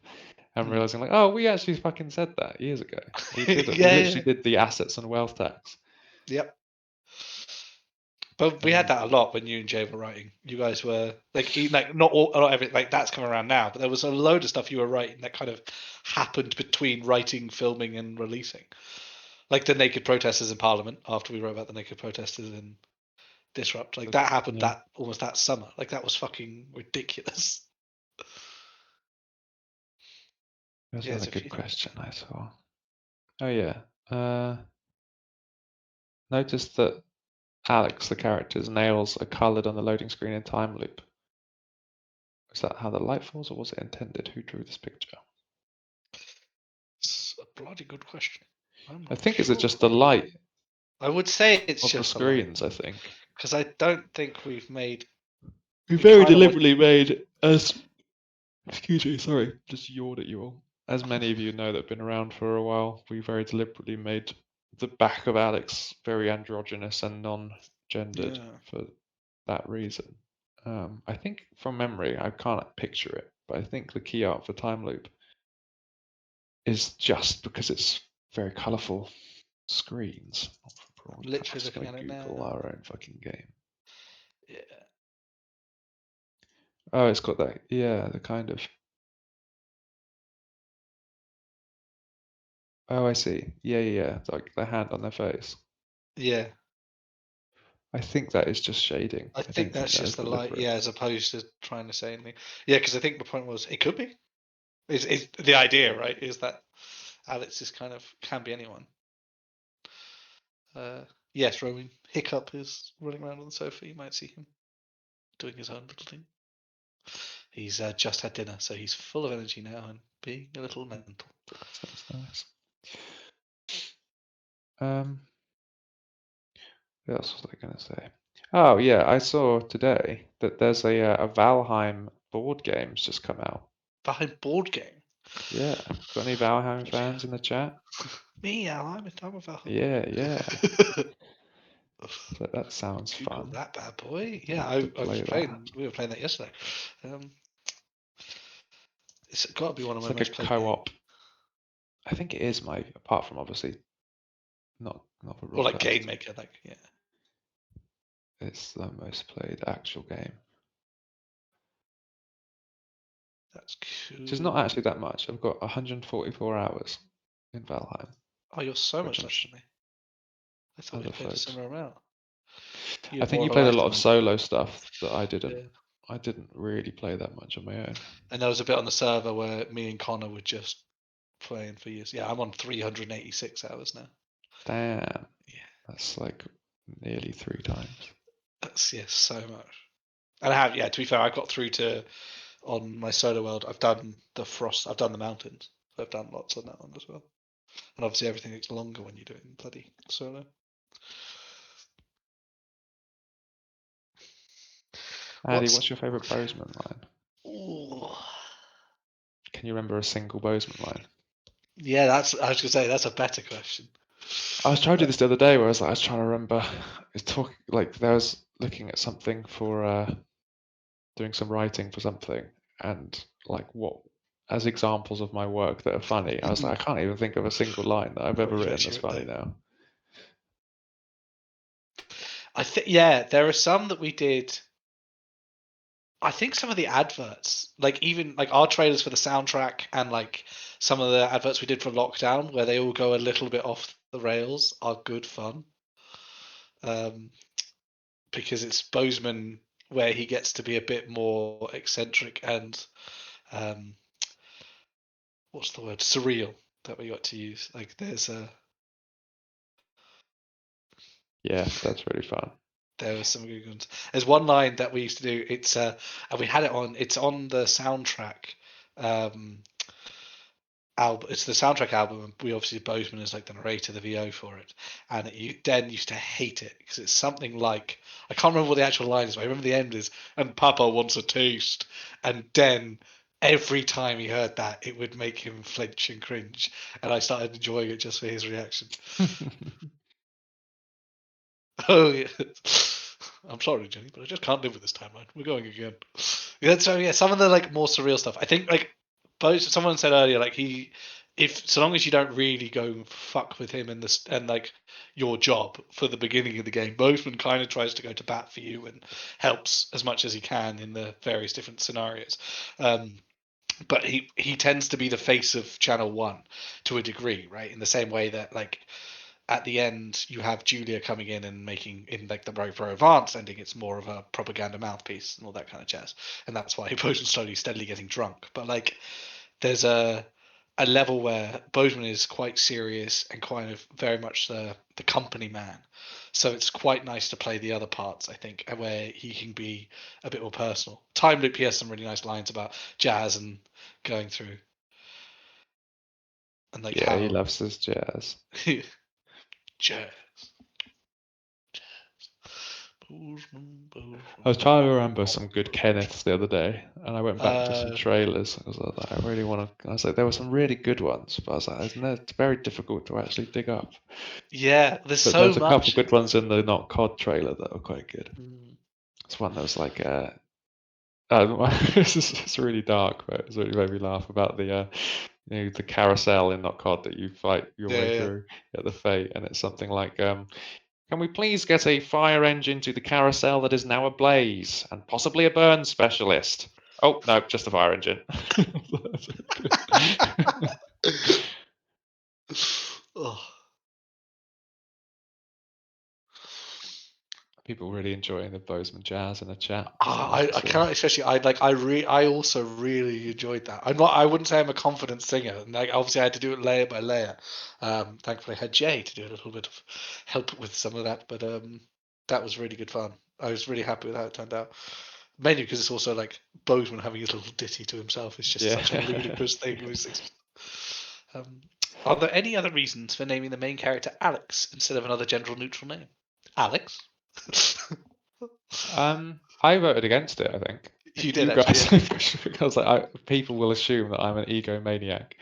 Speaker 1: And realizing like, oh, we actually fucking said that years ago. We did it. We
Speaker 2: yeah.
Speaker 1: literally did the assets and wealth tax.
Speaker 2: Yep. But we had
Speaker 1: And
Speaker 2: that a lot when you and Jay were writing. You guys were like, like not all, not everything like that's come around now, but there was a load of stuff you were writing that kind of happened between writing, filming, and releasing. Like the naked protesters in Parliament. After we wrote about the naked protesters in Disrupt, like that happened
Speaker 1: yeah,
Speaker 2: that almost that summer. Like that was fucking ridiculous.
Speaker 1: that's
Speaker 2: Yeah, there's
Speaker 1: another
Speaker 2: a
Speaker 1: good
Speaker 2: few things.
Speaker 1: question I saw. Oh yeah. Notice that Alex, the character's nails are coloured on the loading screen in time loop. Is that how the light falls, or was it intended? Who drew this picture?
Speaker 2: It's a bloody good question. I'm
Speaker 1: I
Speaker 2: not
Speaker 1: think it's
Speaker 2: sure.
Speaker 1: just the light
Speaker 2: I would say it's
Speaker 1: of the
Speaker 2: just the light
Speaker 1: screens. I think
Speaker 2: because I don't think we've made.
Speaker 1: we
Speaker 2: We
Speaker 1: very
Speaker 2: kind of want.
Speaker 1: deliberately made as. Excuse me, sorry, just yawned at you all. As many of you know that have been around for a while, we very deliberately made the back of Alex very androgynous and non-gendered
Speaker 2: Yeah.
Speaker 1: for that reason. I think from memory, I can't picture it, but I think the key art for Time Loop is just because it's very colourful screens, not for
Speaker 2: I'm literally
Speaker 1: broadcast.
Speaker 2: looking
Speaker 1: By
Speaker 2: at it
Speaker 1: Google
Speaker 2: now.
Speaker 1: our own fucking game.
Speaker 2: Yeah.
Speaker 1: Oh, it's got that. Yeah, the kind of. Oh, I see. Yeah, yeah, yeah. It's like the hand on their face.
Speaker 2: Yeah.
Speaker 1: I think that is just shading.
Speaker 2: I
Speaker 1: I
Speaker 2: think
Speaker 1: don't think
Speaker 2: that's
Speaker 1: that is
Speaker 2: just the light.
Speaker 1: deliberate.
Speaker 2: Yeah, as opposed to trying to say anything. Yeah, because I think the point was it could be. Is the idea right? Is that Alex is kind of can be anyone. Yes, Rowan Hiccup is running around on the sofa. You might see him doing his own little thing. He's just had dinner, so he's full of energy now and being a little mental.
Speaker 1: Sounds nice. Um, what else was I going to say? Oh yeah, I saw today that there's a Valheim board game's just come out.
Speaker 2: Behind board game.
Speaker 1: Yeah, got any Valheim fans in the chat?
Speaker 2: Me, I'm a Valhalla
Speaker 1: Yeah, yeah.
Speaker 2: boy.
Speaker 1: So that sounds
Speaker 2: Google
Speaker 1: fun.
Speaker 2: that bad boy. Yeah,
Speaker 1: Love to
Speaker 2: I was
Speaker 1: play that.
Speaker 2: playing. We were playing that yesterday. Um, it's got to be one of
Speaker 1: It's
Speaker 2: my
Speaker 1: like a
Speaker 2: most played games.
Speaker 1: co-op. I think it is my, apart from obviously not for
Speaker 2: Or like Game
Speaker 1: broadcast.
Speaker 2: Maker, like yeah.
Speaker 1: It's the most played actual game.
Speaker 2: That's
Speaker 1: Which is not
Speaker 2: cool.
Speaker 1: actually that much. I've got 144 hours in Valheim,
Speaker 2: Oh, you're so
Speaker 1: which
Speaker 2: much
Speaker 1: I'm
Speaker 2: less than me. I thought we
Speaker 1: other
Speaker 2: played a
Speaker 1: folks.
Speaker 2: similar amount. You
Speaker 1: I
Speaker 2: have
Speaker 1: think
Speaker 2: more
Speaker 1: you
Speaker 2: of a
Speaker 1: played a
Speaker 2: life
Speaker 1: lot
Speaker 2: than
Speaker 1: of
Speaker 2: I do.
Speaker 1: solo stuff that I didn't.
Speaker 2: Yeah.
Speaker 1: I didn't really play that much on my own.
Speaker 2: And there was a bit on the server where me and Connor were just playing for years. Yeah, I'm on 386 hours now.
Speaker 1: Damn,
Speaker 2: Yeah,
Speaker 1: that's like nearly 3 times.
Speaker 2: that's so much. And I have, yeah. To be fair, I got through to on my solo world, I've done the mountains. I've done lots on that one as well. And obviously everything takes longer when you do it in bloody solo.
Speaker 1: Andy, what's your favourite Bozeman line?
Speaker 2: Ooh.
Speaker 1: Can you remember a single Bozeman line?
Speaker 2: Yeah, I was gonna say that's a better question.
Speaker 1: I was trying to do this the other day, where I was trying to remember. There was looking at something for doing some writing for something, and what as examples of my work that are funny. I was like, I can't even think of a single line that I've ever written that's funny now.
Speaker 2: I think there are some that we did. I think some of the adverts, even our trailers for the soundtrack and some of the adverts we did for Lockdown, where they all go a little bit off the rails, are good fun. Because it's Bozeman where he gets to be a bit more eccentric and what's the word? Surreal that we got to use. There's a
Speaker 1: Yeah, that's really fun.
Speaker 2: There were some good ones. There's one line that we used to do. It's and we had it on. It's on the soundtrack album. It's the soundtrack album. And we obviously Bozeman is the narrator, the VO for it, and Den used to hate it because it's something like I can't remember what the actual line is, but I remember the end is "and Papa wants a taste," and Den. Every time he heard that, it would make him flinch and cringe, and I started enjoying it just for his reaction. Oh yeah. I'm sorry, Jenny, but I just can't live with this timeline. We're going again. Yeah, so some of the more surreal stuff. I think someone said earlier, so long as you don't really go fuck with him and your job for the beginning of the game, Bozeman kind of tries to go to bat for you and helps as much as he can in the various different scenarios. But he tends to be the face of Channel 1 to a degree, right? In the same way that at the end you have Julia coming in and making in the Pro Advance ending, it's more of a propaganda mouthpiece and all that kind of jazz, and that's why Bozeman's slowly steadily getting drunk. But there's a level where Bozeman is quite serious and kind of very much the company man, so it's quite nice to play the other parts, I think, where he can be a bit more personal. Time Loop, he has some really nice lines about jazz and going through and
Speaker 1: Yeah, he loves his jazz.
Speaker 2: jazz.
Speaker 1: I was trying to remember some good Kenneths the other day, and I went back to some trailers. I was like, I really want to. I was like, there were some really good ones, but I was like, it's very difficult to actually dig up.
Speaker 2: Yeah, there's
Speaker 1: But
Speaker 2: so
Speaker 1: there's a
Speaker 2: much.
Speaker 1: couple good ones in the Not COD trailer that are quite good.
Speaker 2: Mm.
Speaker 1: There's one that was it's really dark, but it's really made me laugh about the carousel in Not COD that you fight your way through at the Fate, and it's something like, can we please get a fire engine to the carousel that is now ablaze, and possibly a burn specialist? Oh no, just a fire engine.
Speaker 2: Oh.
Speaker 1: People really enjoying the Bozeman jazz in the chat.
Speaker 2: I can't, especially I also really enjoyed that. I wouldn't say I'm a confident singer, and obviously I had to do it layer by layer. Thankfully I had Jay to do a little bit of help with some of that, but that was really good fun. I was really happy with how it turned out. Mainly because it's also Bozeman having his little ditty to himself is just such a ludicrous thing. Are there any other reasons for naming the main character Alex instead of another gender neutral name? Alex?
Speaker 1: I voted against it. I think
Speaker 2: You did
Speaker 1: you
Speaker 2: actually,
Speaker 1: guys, because people will assume that I'm an egomaniac,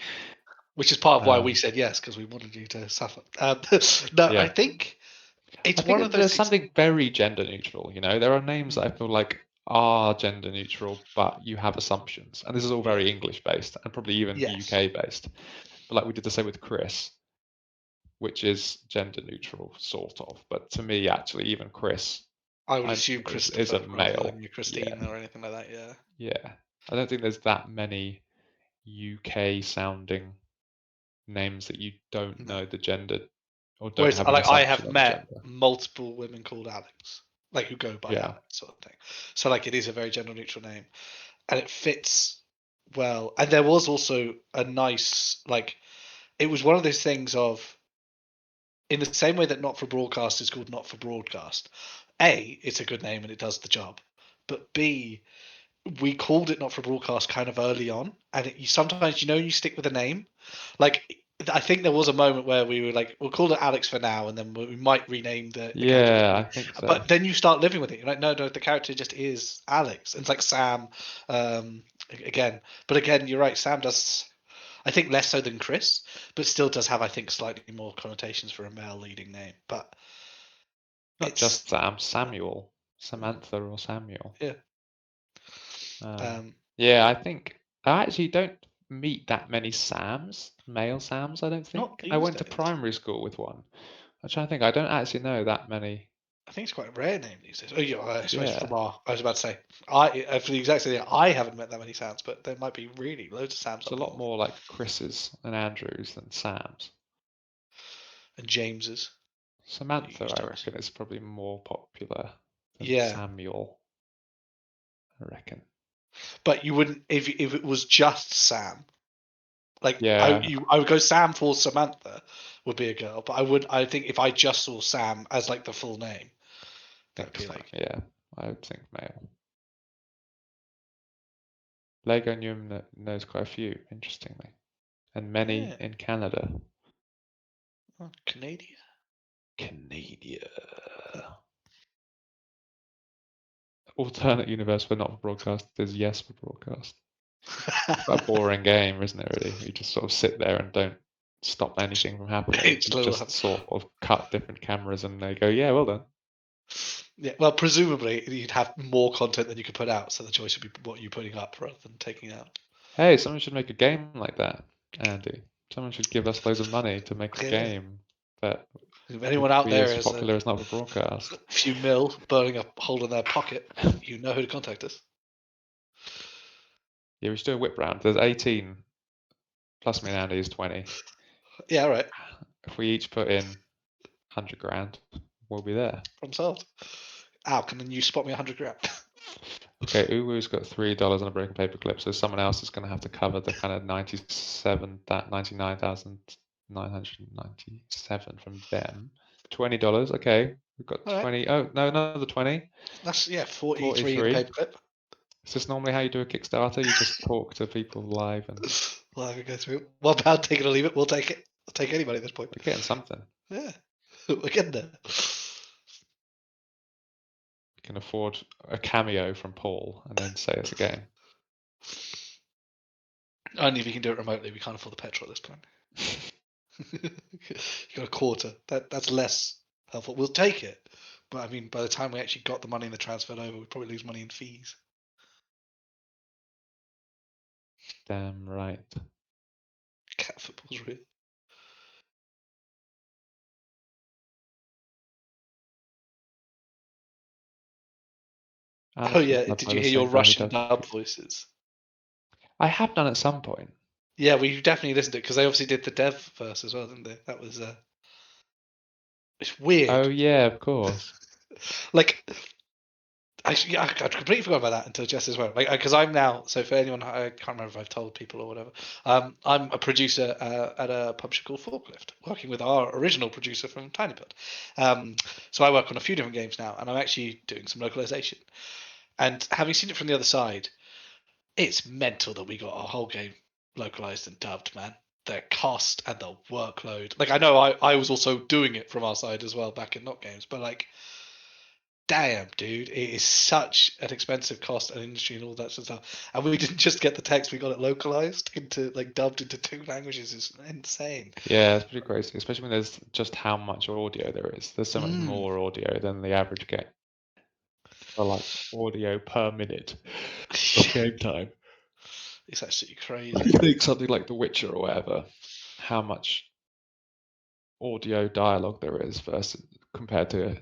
Speaker 2: which is part of why we said yes, because we wanted you to suffer. No,
Speaker 1: yeah.
Speaker 2: I think it's
Speaker 1: I think
Speaker 2: one of
Speaker 1: that
Speaker 2: those
Speaker 1: there's
Speaker 2: things.
Speaker 1: something very gender neutral. There are names that I feel like are gender neutral, but you have assumptions, and this is all
Speaker 2: Yeah.
Speaker 1: very English based and probably even
Speaker 2: Yes.
Speaker 1: UK based. But we did the same with Chris, which is gender neutral, sort of. But to me, actually, even Chris
Speaker 2: I would assume
Speaker 1: is a
Speaker 2: Christopher rather
Speaker 1: male.
Speaker 2: than you
Speaker 1: Yeah,
Speaker 2: Christine or anything like that. Yeah.
Speaker 1: yeah. I don't think there's that many UK sounding names that you don't
Speaker 2: No.
Speaker 1: know the gender or don't
Speaker 2: Whereas
Speaker 1: have an
Speaker 2: I
Speaker 1: assumption
Speaker 2: have
Speaker 1: on the
Speaker 2: met
Speaker 1: gender.
Speaker 2: multiple women called Alex, who go by
Speaker 1: Yeah,
Speaker 2: Alex sort of thing. So it is a very gender neutral name, and it fits well. And there was also a nice it was one of those things of in the same way that Not for Broadcast is called Not for Broadcast. A, it's a good name and it does the job, but B, we called it not for broadcast kind of early on, and sometimes you stick with a name. Like I think there was a moment where we were like, we'll call it Alex for now, and then we might rename the character.
Speaker 1: Yeah, I think so.
Speaker 2: But then you start living with it. You're like, no, the character just is Alex. And it's like Sam, again. But again, you're right. Sam does, I think, less so than Chris, but still does have, I think, slightly more connotations for a male leading name. But
Speaker 1: Not
Speaker 2: it's
Speaker 1: just Sam, Samuel, Samantha or Samuel.
Speaker 2: yeah.
Speaker 1: Yeah, I think I actually don't meet that many Sams, male Sams, I don't
Speaker 2: Not
Speaker 1: think. I
Speaker 2: these
Speaker 1: went to
Speaker 2: days.
Speaker 1: primary school with one. I'm trying to think, I don't actually know that many.
Speaker 2: I think it's quite a rare name these days. Oh yeah, I suppose
Speaker 1: Yeah.
Speaker 2: from I was about to say, for the exact same thing, I haven't met that many Sams, but there might be really loads of Sams
Speaker 1: It's a
Speaker 2: up
Speaker 1: lot
Speaker 2: north
Speaker 1: more like Chris's and Andrews than Sam's.
Speaker 2: and James's.
Speaker 1: Samantha,
Speaker 2: Used
Speaker 1: I
Speaker 2: to
Speaker 1: reckon, is probably more popular than
Speaker 2: Yeah,
Speaker 1: Samuel, I reckon.
Speaker 2: but you wouldn't if it was just Sam. Like
Speaker 1: Yeah,
Speaker 2: I would go Sam for Samantha would be a girl, but I think if I just saw Sam as like the full name,
Speaker 1: I
Speaker 2: that'd
Speaker 1: think
Speaker 2: be
Speaker 1: so.
Speaker 2: like
Speaker 1: Yeah, I would think male. Lego knows quite a few, interestingly, and many
Speaker 2: yeah,
Speaker 1: in Canada.
Speaker 2: oh, Canadian.
Speaker 1: Canada. Alternate universe, but not for broadcast. There's yes for broadcast. It's quite a boring game, isn't it? Really, you just sort of sit there and don't stop anything from happening.
Speaker 2: It's
Speaker 1: You
Speaker 2: little.
Speaker 1: just sort of cut different cameras, and they go, "Yeah, well done."
Speaker 2: Yeah, well, presumably you'd have more content than you could put out, so the choice would be what you're putting up rather than taking out.
Speaker 1: Hey, someone should make a game like that, Andy. Someone should give us loads of money to make a
Speaker 2: Yeah.
Speaker 1: game that
Speaker 2: If
Speaker 1: would
Speaker 2: anyone out
Speaker 1: be
Speaker 2: there
Speaker 1: as
Speaker 2: has a
Speaker 1: popular as not for broadcast.
Speaker 2: few mil burning a hole in their pocket, you know who to contact us.
Speaker 1: Yeah, we should do a whip round. There's 18 plus me and Andy is 20.
Speaker 2: Yeah, all right.
Speaker 1: If we each put in 100 grand, we'll be there.
Speaker 2: Problem solved. Al, can you spot me 100 grand?
Speaker 1: Okay, Uwu's got $3 on a broken paper clip, so someone else is going to have to cover the kind of 99,997 from them. $20. Okay, we've got
Speaker 2: All right.
Speaker 1: 20. Oh no, another 20.
Speaker 2: That's 43 in
Speaker 1: 43.
Speaker 2: paperclip.
Speaker 1: Is this normally how you do a Kickstarter? You just talk to people live, and
Speaker 2: Well, I can go through. £1, take it or leave it. We'll take it. I'll take anybody at this point.
Speaker 1: we're getting something.
Speaker 2: Yeah, we're getting there.
Speaker 1: We can afford a cameo from Paul, and then say it's a game.
Speaker 2: Only if you can do it remotely. We can't afford the petrol at this point. You got a quarter. That's less helpful. We'll take it, but I mean, by the time we actually got the money and the transferred over, we'd probably lose money in fees.
Speaker 1: Damn right.
Speaker 2: Cat football's real. Oh
Speaker 1: Alex was
Speaker 2: yeah,
Speaker 1: dubbed
Speaker 2: did
Speaker 1: by
Speaker 2: you
Speaker 1: the
Speaker 2: hear your
Speaker 1: same guy who
Speaker 2: Russian
Speaker 1: does.
Speaker 2: dub voices?
Speaker 1: I have done at some point.
Speaker 2: Yeah, we definitely listened to it because they obviously did the dev verse as well, didn't they? That was it's weird.
Speaker 1: Oh yeah, of course.
Speaker 2: Like I completely forgot about that until just as well. Like because I'm now so for anyone I can't remember if I've told people or whatever. I'm a producer at a publisher called Forklift, working with our original producer from TinyPod. So I work on a few different games now, and I'm actually doing some localization. And having seen it from the other side, it's mental that we got our whole game localized and dubbed, man. The cost and the workload. Like I know I was also doing it from our side as well back in Notgames, but like damn, dude, it is such an expensive cost and industry and all that sort of stuff. And we didn't just get the text; we got it localized into like dubbed into 2 languages. It's insane.
Speaker 1: Yeah, it's pretty crazy, especially when there's just how much audio there is. There's so much more audio than the average game. So like audio per minute of game time.
Speaker 2: It's absolutely
Speaker 1: I
Speaker 2: crazy.
Speaker 1: think something like The Witcher or whatever, how much audio dialogue there is versus compared to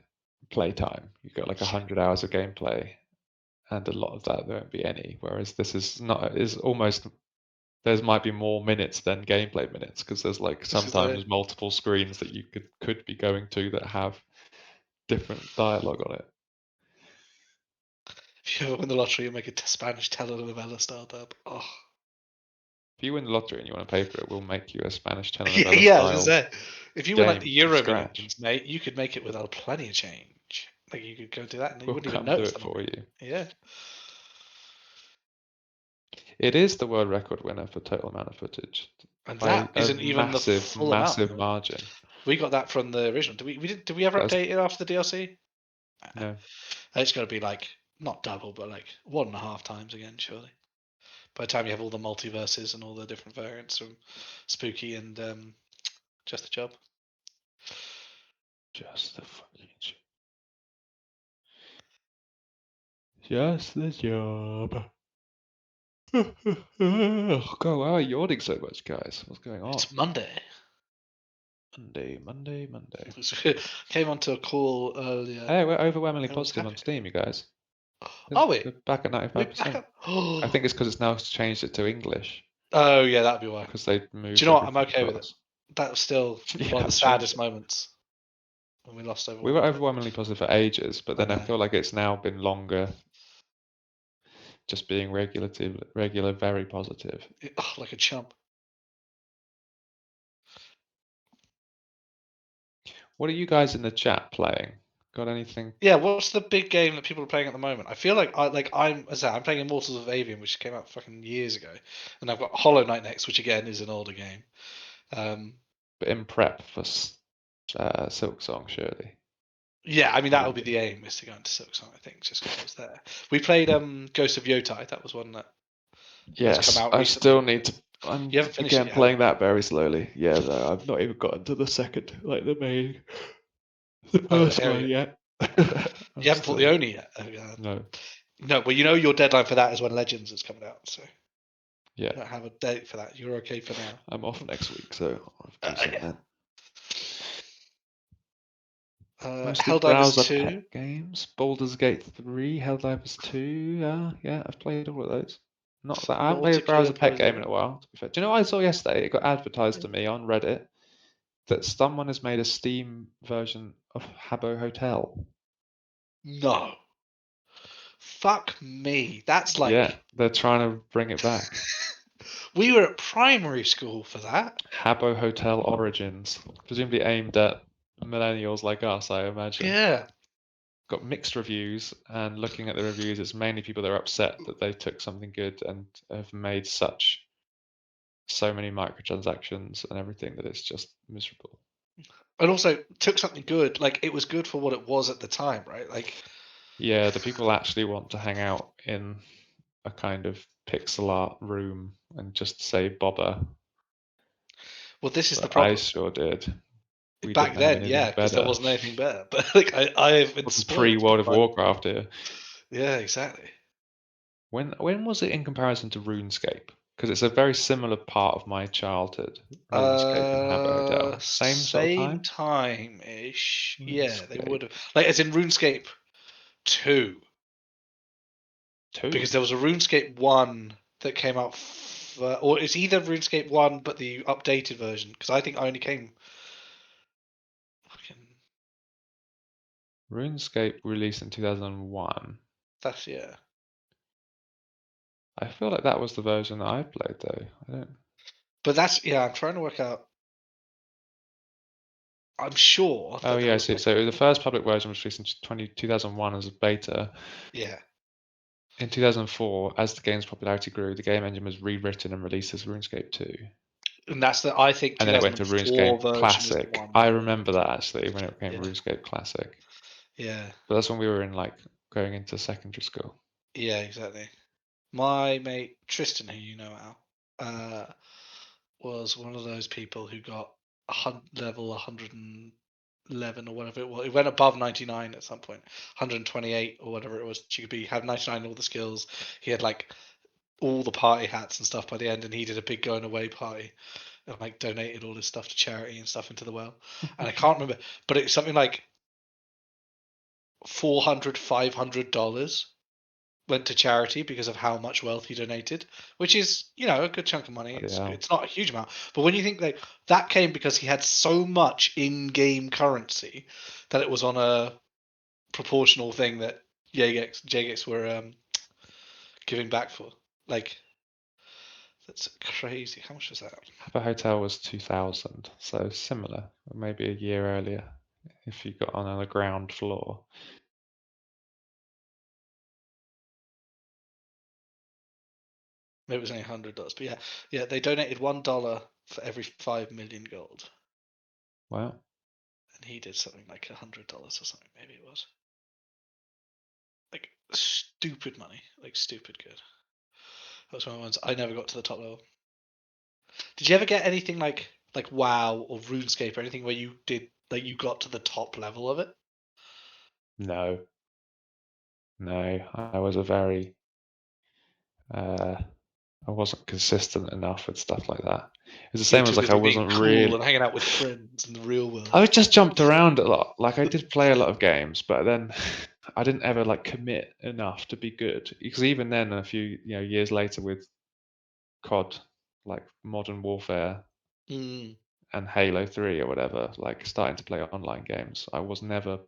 Speaker 1: playtime. You've got like 100 hours of gameplay, and a lot of that there won't be any. Whereas this is not is almost there's might be more minutes than gameplay minutes because there's like
Speaker 2: This is like,
Speaker 1: sometimes multiple screens that you could be going to that have different dialogue on it.
Speaker 2: if you ever win the lottery, you make a Spanish telenovela style dub. Oh,
Speaker 1: If you win the lottery and you want to pay for it, we'll make you a Spanish
Speaker 2: yeah,
Speaker 1: telenovela
Speaker 2: yeah. I was gonna
Speaker 1: style
Speaker 2: say, if you win like
Speaker 1: game
Speaker 2: the
Speaker 1: from
Speaker 2: Euro
Speaker 1: scratch.
Speaker 2: Millions, mate, you could make it without plenty of change. Like you could go do that, and you
Speaker 1: We'll
Speaker 2: wouldn't even
Speaker 1: come do
Speaker 2: notice
Speaker 1: it
Speaker 2: the
Speaker 1: for
Speaker 2: money.
Speaker 1: you.
Speaker 2: Yeah.
Speaker 1: It is the world record winner for total amount of footage
Speaker 2: And
Speaker 1: by
Speaker 2: that
Speaker 1: a
Speaker 2: isn't even the
Speaker 1: massive,
Speaker 2: full amount.
Speaker 1: massive margin.
Speaker 2: We got that from the original. Did we ever
Speaker 1: That's
Speaker 2: update it after the DLC?
Speaker 1: no.
Speaker 2: It's got to be like not double, but like 1.5 times again, surely. By the time you have all the multiverses and all the different variants from Spooky and Just a Job.
Speaker 1: Just the fucking just the job. Oh God, why are you yawning so much, guys? What's going on?
Speaker 2: It's Monday.
Speaker 1: Monday.
Speaker 2: Came onto a call earlier.
Speaker 1: Hey, we're overwhelmingly
Speaker 2: I was
Speaker 1: positive on
Speaker 2: happy.
Speaker 1: Steam, you guys.
Speaker 2: Are we?
Speaker 1: We're back at
Speaker 2: We back
Speaker 1: 95%.
Speaker 2: up.
Speaker 1: I think it's because it's now changed it to English
Speaker 2: Oh yeah, that'd be why.
Speaker 1: because they
Speaker 2: Do
Speaker 1: moved
Speaker 2: you know what? I'm
Speaker 1: everything
Speaker 2: okay with it.
Speaker 1: across.
Speaker 2: That was still
Speaker 1: Yeah,
Speaker 2: one of the
Speaker 1: I've changed
Speaker 2: saddest
Speaker 1: it.
Speaker 2: moments when we lost
Speaker 1: We were
Speaker 2: overwhelmingly.
Speaker 1: overwhelmingly positive for ages, but
Speaker 2: I
Speaker 1: then I
Speaker 2: know.
Speaker 1: feel like it's now been longer just being regular, very positive.
Speaker 2: Like a chump.
Speaker 1: What are you guys in the chat playing? Got anything?
Speaker 2: Yeah, what's the big game that people are playing at the moment? I feel like I'm playing Immortals of Avium, which came out fucking years ago, and I've got Hollow Knight next, which again is an older game.
Speaker 1: But in prep for Silk Song, surely.
Speaker 2: Yeah, I mean that would be
Speaker 1: Maybe.
Speaker 2: the aim is to go into Silksong, I think, just because it was there. We played Ghost of Yotai. That was one that has come
Speaker 1: Yes,
Speaker 2: out
Speaker 1: I
Speaker 2: recently.
Speaker 1: still need to. I'm
Speaker 2: You haven't finished it
Speaker 1: again
Speaker 2: yet, have you?
Speaker 1: playing that very slowly. Yeah, no, I've not even gotten to the second, like the
Speaker 2: Oh, the
Speaker 1: first one
Speaker 2: Harriet.
Speaker 1: yet.
Speaker 2: You
Speaker 1: I'm
Speaker 2: haven't fought the
Speaker 1: still
Speaker 2: Oni yet.
Speaker 1: no.
Speaker 2: No, well, you know your deadline for that is when Legends is coming out, so
Speaker 1: Yeah,
Speaker 2: you don't have a date for that. You're okay for now.
Speaker 1: I'm off next week, so I'll do something
Speaker 2: Yeah.
Speaker 1: then. Mostly
Speaker 2: Helldivers
Speaker 1: browser
Speaker 2: 2.
Speaker 1: pet games. Baldur's Gate 3, Helldivers 2. Yeah, I've played all of those. Not that I haven't played a browser
Speaker 2: Multiplayer
Speaker 1: pet game in
Speaker 2: Brotherhood.
Speaker 1: a while. To be fair, do you know what I saw yesterday? It got advertised
Speaker 2: Yeah.
Speaker 1: to me on Reddit that someone has made a Steam version of Habbo Hotel.
Speaker 2: No. Fuck me. That's
Speaker 1: Yeah,
Speaker 2: like
Speaker 1: they're trying to bring it back.
Speaker 2: we were at primary school for that.
Speaker 1: Habbo Hotel Origins, presumably aimed at millennials like us, I imagine.
Speaker 2: Yeah.
Speaker 1: Got mixed reviews, and looking at the reviews, it's mainly people that are upset that they took something good and have made so many microtransactions and everything that it's just miserable.
Speaker 2: And also took something good. Like it was good for what it was at the time, right? Like
Speaker 1: Yeah, the people actually want to hang out in a kind of pixel art room and just say bobber.
Speaker 2: well, this is the
Speaker 1: But I
Speaker 2: problem.
Speaker 1: sure did. We
Speaker 2: Back
Speaker 1: didn't have
Speaker 2: then, yeah,
Speaker 1: anything
Speaker 2: because there
Speaker 1: better.
Speaker 2: wasn't anything better. But like I've been
Speaker 1: Wasn't pre-World
Speaker 2: spoiled
Speaker 1: of
Speaker 2: by
Speaker 1: Warcraft here.
Speaker 2: yeah, exactly.
Speaker 1: When was it in comparison to RuneScape? Because it's a very similar part of my childhood. RuneScape and Habbo Hotel. Same sort of
Speaker 2: Same
Speaker 1: time?
Speaker 2: time ish. Yeah, they would
Speaker 1: RuneScape
Speaker 2: have like as in RuneScape 2.
Speaker 1: 2.
Speaker 2: Because there was a RuneScape 1 that came out, or it's either RuneScape 1 but the updated version. Because I think I only came. Fucking,
Speaker 1: RuneScape released in 2001.
Speaker 2: that's yeah.
Speaker 1: I feel like that was the version that I played though. I don't.
Speaker 2: But that's yeah. I'm trying to work out. I'm sure
Speaker 1: Oh
Speaker 2: that there
Speaker 1: yeah,
Speaker 2: was
Speaker 1: so,
Speaker 2: like
Speaker 1: so the first public version was released in 2001 as a beta.
Speaker 2: yeah,
Speaker 1: In 2004, as the game's popularity grew, the game engine was rewritten and released as RuneScape 2.
Speaker 2: and that's the I think
Speaker 1: And then it went to
Speaker 2: 2004
Speaker 1: RuneScape
Speaker 2: version is the
Speaker 1: Classic.
Speaker 2: one.
Speaker 1: I remember that actually when it became
Speaker 2: Yeah,
Speaker 1: RuneScape Classic.
Speaker 2: yeah,
Speaker 1: But that's when we were in like going into secondary school.
Speaker 2: yeah, exactly. My mate Tristan, who you know Al, was one of those people who got level 111 or whatever it was. It went above 99 at some point, 128 or whatever it was. You could be have 99 in all the skills. He had like all the party hats and stuff by the end, and he did a big going away party and like donated all his stuff to charity and stuff into the well. And I can't remember, but it's something like 400, $500 went to charity because of how much wealth he donated, which is, you know, a good chunk of money.
Speaker 1: Bloody
Speaker 2: It's
Speaker 1: hell.
Speaker 2: it's not a huge amount, but when you think like that came because he had so much in-game currency that it was on a proportional thing that Jagex were giving back for. Like that's crazy. How much was that?
Speaker 1: Habbo Hotel was 2000, so similar, or maybe a year earlier if you got on the ground floor.
Speaker 2: Maybe it was only $100, but yeah, they donated $1 for every 5 million gold,
Speaker 1: Wow.
Speaker 2: and he did something like $100 or something. Maybe it was like stupid money, like stupid good. That was one of the ones I never got to the top level. Did you ever get anything like WoW or RuneScape or anything where you did like you got to the top level of it?
Speaker 1: No. No. I was a very I wasn't consistent enough with stuff like that. It's the
Speaker 2: You were
Speaker 1: same as
Speaker 2: too
Speaker 1: like I
Speaker 2: busy being
Speaker 1: wasn't
Speaker 2: cool
Speaker 1: really.
Speaker 2: and hanging out with friends in the real world.
Speaker 1: I just jumped around a lot. Like I did play a lot of games, but then I didn't ever like commit enough to be good. Because even then, a few years later with COD, like Modern Warfare
Speaker 2: Mm.
Speaker 1: and Halo 3 or whatever, like starting to play online games, I was never.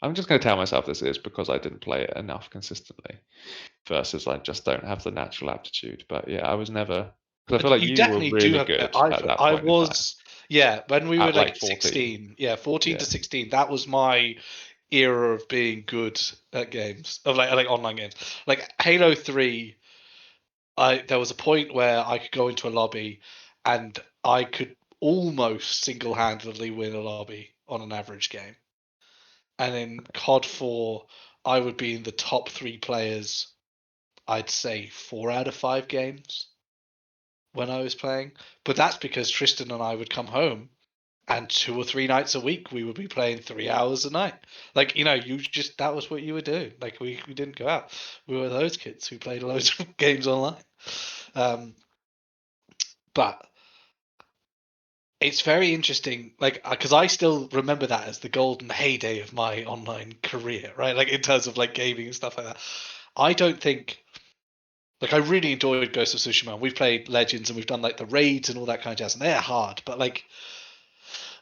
Speaker 1: I'm just going to tell myself this is because I didn't play it enough consistently versus I just don't have the natural aptitude. But yeah, I was never, because I feel like
Speaker 2: You
Speaker 1: you were
Speaker 2: definitely do
Speaker 1: really
Speaker 2: have.
Speaker 1: good at that
Speaker 2: I
Speaker 1: point in time
Speaker 2: was, yeah, when we were
Speaker 1: at like
Speaker 2: like
Speaker 1: 14.
Speaker 2: 16, yeah, 14 to
Speaker 1: Yeah.
Speaker 2: 16. That was my era of being good at games, of like online games. Like Halo 3, there was a point where I could go into a lobby and I could almost single-handedly win a lobby on an average game. And in COD 4, I would be in the top 3 players, I'd say 4 out of 5 games when I was playing. But that's because Tristan and I would come home and 2 or 3 nights a week we would be playing 3 hours a night. Like, you just that was what you were doing. Like we didn't go out. We were those kids who played loads of games online. Um, but it's very interesting, like because I still remember that as the golden heyday of my online career, right? Like in terms of like gaming and stuff like that. I don't think like I really enjoyed Ghost of Tsushima. We've played Legends and we've done like the raids and all that kind of jazz, and they're hard. But like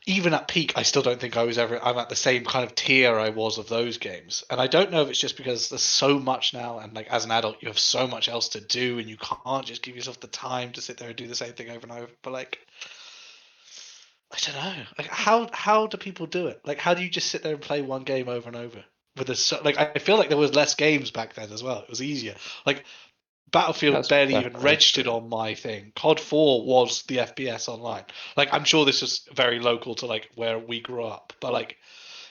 Speaker 2: even at peak, I still don't think I'm at the same kind of tier I was of those games. And I don't know if it's just because there's so much now, and like as an adult, you have so much else to do, and you can't just give yourself the time to sit there and do the same thing over and over. But like, I don't know, like how do people do it? Like, how do you just sit there and play one game over and over? With like, I feel like there was less games back then as well. It was easier. Like Battlefield
Speaker 1: That's
Speaker 2: barely even
Speaker 1: definitely
Speaker 2: registered
Speaker 1: true.
Speaker 2: on my thing. COD 4 was the FPS online. Like I'm sure this was very local to like where we grew up, but like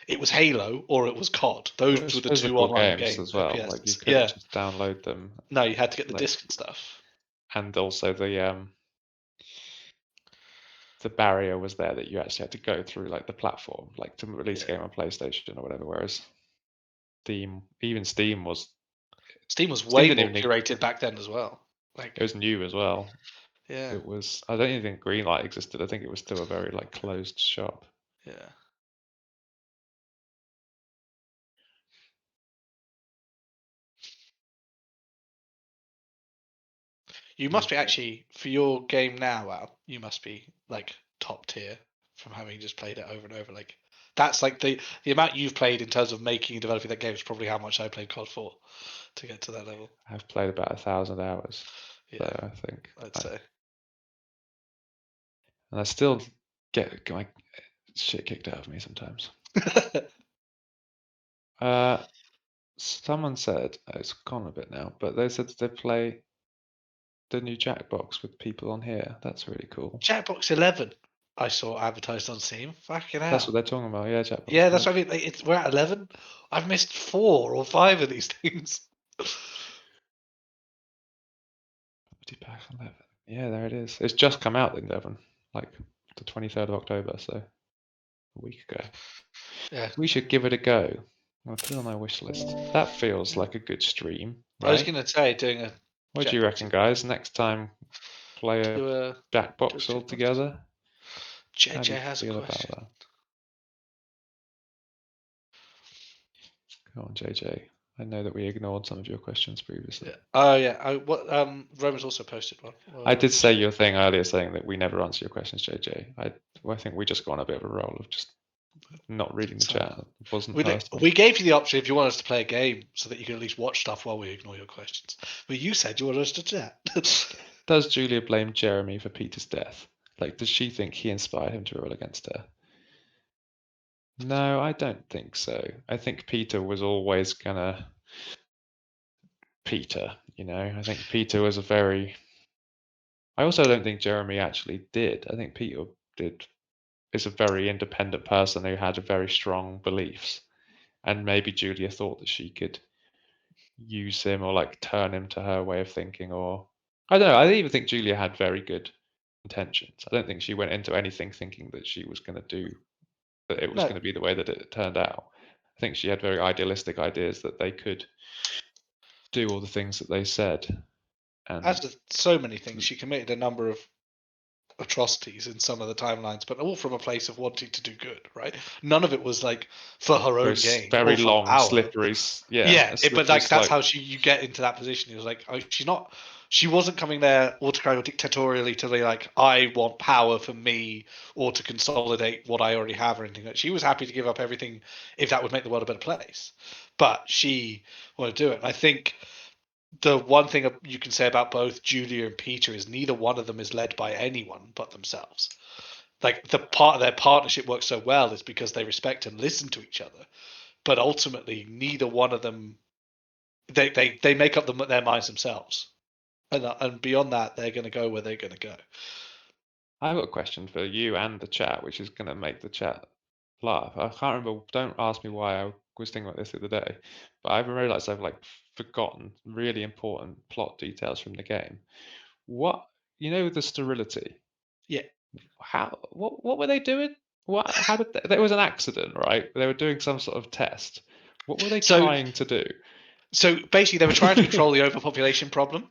Speaker 2: it was Halo or it was COD.
Speaker 1: It
Speaker 2: Those
Speaker 1: was
Speaker 2: were the two
Speaker 1: physical
Speaker 2: online
Speaker 1: games
Speaker 2: game
Speaker 1: as well. Like you
Speaker 2: FPSs.
Speaker 1: couldn't
Speaker 2: Yeah.
Speaker 1: just download them.
Speaker 2: No, you had to get the
Speaker 1: Like
Speaker 2: disc and stuff.
Speaker 1: and also the barrier was there that you actually had to go through like the platform, like to release a
Speaker 2: Yeah.
Speaker 1: game on PlayStation or whatever. Whereas Steam was
Speaker 2: Steam was
Speaker 1: Steam
Speaker 2: way
Speaker 1: didn't
Speaker 2: more
Speaker 1: even need,
Speaker 2: curated back then as well.
Speaker 1: it
Speaker 2: Like,
Speaker 1: was new as well.
Speaker 2: yeah,
Speaker 1: It was, I don't even think Greenlight existed. I think it was still a very like closed shop.
Speaker 2: yeah. You must be actually for your game now, Al. You must be like top tier from having just played it over and over. Like that's like the amount you've played in terms of making and developing that game is probably how much I played COD 4 to get to that level.
Speaker 1: I've played about 1,000 hours, so
Speaker 2: Yeah,
Speaker 1: I think
Speaker 2: I'd say.
Speaker 1: and I still get my shit kicked out of me sometimes. Uh, Someone said it's gone a bit now, but they said they play the new Jackbox with people on here. That's really cool.
Speaker 2: Jackbox 11, I saw advertised on Steam. Fucking
Speaker 1: That's what
Speaker 2: hell.
Speaker 1: they're talking about. Yeah, Jackbox
Speaker 2: Yeah, that's
Speaker 1: 11.
Speaker 2: what I mean. Like, we're at 11. I've missed 4 or 5 of these things.
Speaker 1: 50 pack 11. Yeah, there it is. It's just come out in 11, like the 23rd of October, so a week ago.
Speaker 2: Yeah.
Speaker 1: We should give it a go. I'll put it on my wish list. That feels like a good stream,
Speaker 2: I was
Speaker 1: right?
Speaker 2: gonna say doing a
Speaker 1: What do you
Speaker 2: Jackbox
Speaker 1: reckon,
Speaker 2: 11
Speaker 1: guys? Next time, play a
Speaker 2: to
Speaker 1: Jackbox all
Speaker 2: Jackbox.
Speaker 1: together? How do
Speaker 2: JJ
Speaker 1: you
Speaker 2: has a
Speaker 1: feel about
Speaker 2: question.
Speaker 1: that? Go on, JJ. I know that we ignored some of your questions previously.
Speaker 2: Yeah. Oh yeah. Roman's also posted one.
Speaker 1: I did say
Speaker 2: Check.
Speaker 1: your thing earlier saying that we never answer your questions, JJ. I think we just go on a bit of a roll of just not reading the
Speaker 2: So
Speaker 1: chat. It wasn't
Speaker 2: we
Speaker 1: personal.
Speaker 2: we gave you the option if you want us to play a game so that you can at least watch stuff while we ignore your questions. But you said you wanted us to chat.
Speaker 1: Does Julia blame Jeremy for Peter's death? Like, does she think he inspired him to rule against her? No, I don't think so. I think Peter was always gonna Peter. You know, I think Peter was a very. I also don't think Jeremy actually did. I think Peter did is a very independent person who had a very strong beliefs, and maybe Julia thought that she could use him or like turn him to her way of thinking, or I don't know. I even think Julia had very good intentions. I don't think she went into anything thinking that she was going to do that it was
Speaker 2: No,
Speaker 1: going to be the way that it turned out. I think she had very idealistic ideas that they could do all the things that they said, and
Speaker 2: as with so many things, she committed a number of atrocities in some of the timelines, but all from a place of wanting to do good, right? None of it was like for her
Speaker 1: very
Speaker 2: own gain
Speaker 1: very
Speaker 2: or for
Speaker 1: long,
Speaker 2: power.
Speaker 1: slippery, yeah,
Speaker 2: Yeah,
Speaker 1: a
Speaker 2: but
Speaker 1: slippery
Speaker 2: like that's
Speaker 1: slope.
Speaker 2: how you get into that position. It was like she's not, she wasn't coming there autocratic or dictatorially to be like I want power for me or to consolidate what I already have or anything. She was happy to give up everything if that would make the world a better place, but she wanted to do it. And I think the one thing you can say about both Julia and Peter is neither one of them is led by anyone but themselves. Like the part of their partnership works so well is because they respect and listen to each other. But ultimately, neither one of them they make up their minds themselves, and beyond that, they're going to go where they're going to go.
Speaker 1: I've got a question for you and the chat, which is going to make the chat laugh. I can't remember. Don't ask me why. I was thinking about this the other day, but I've realized I've like forgotten really important plot details from the game. What you know the sterility?
Speaker 2: Yeah.
Speaker 1: How? What were they doing? What? How did there was an accident, right? They were doing some sort of test. What were they
Speaker 2: So
Speaker 1: trying to do?
Speaker 2: so basically, they were trying to control the overpopulation problem,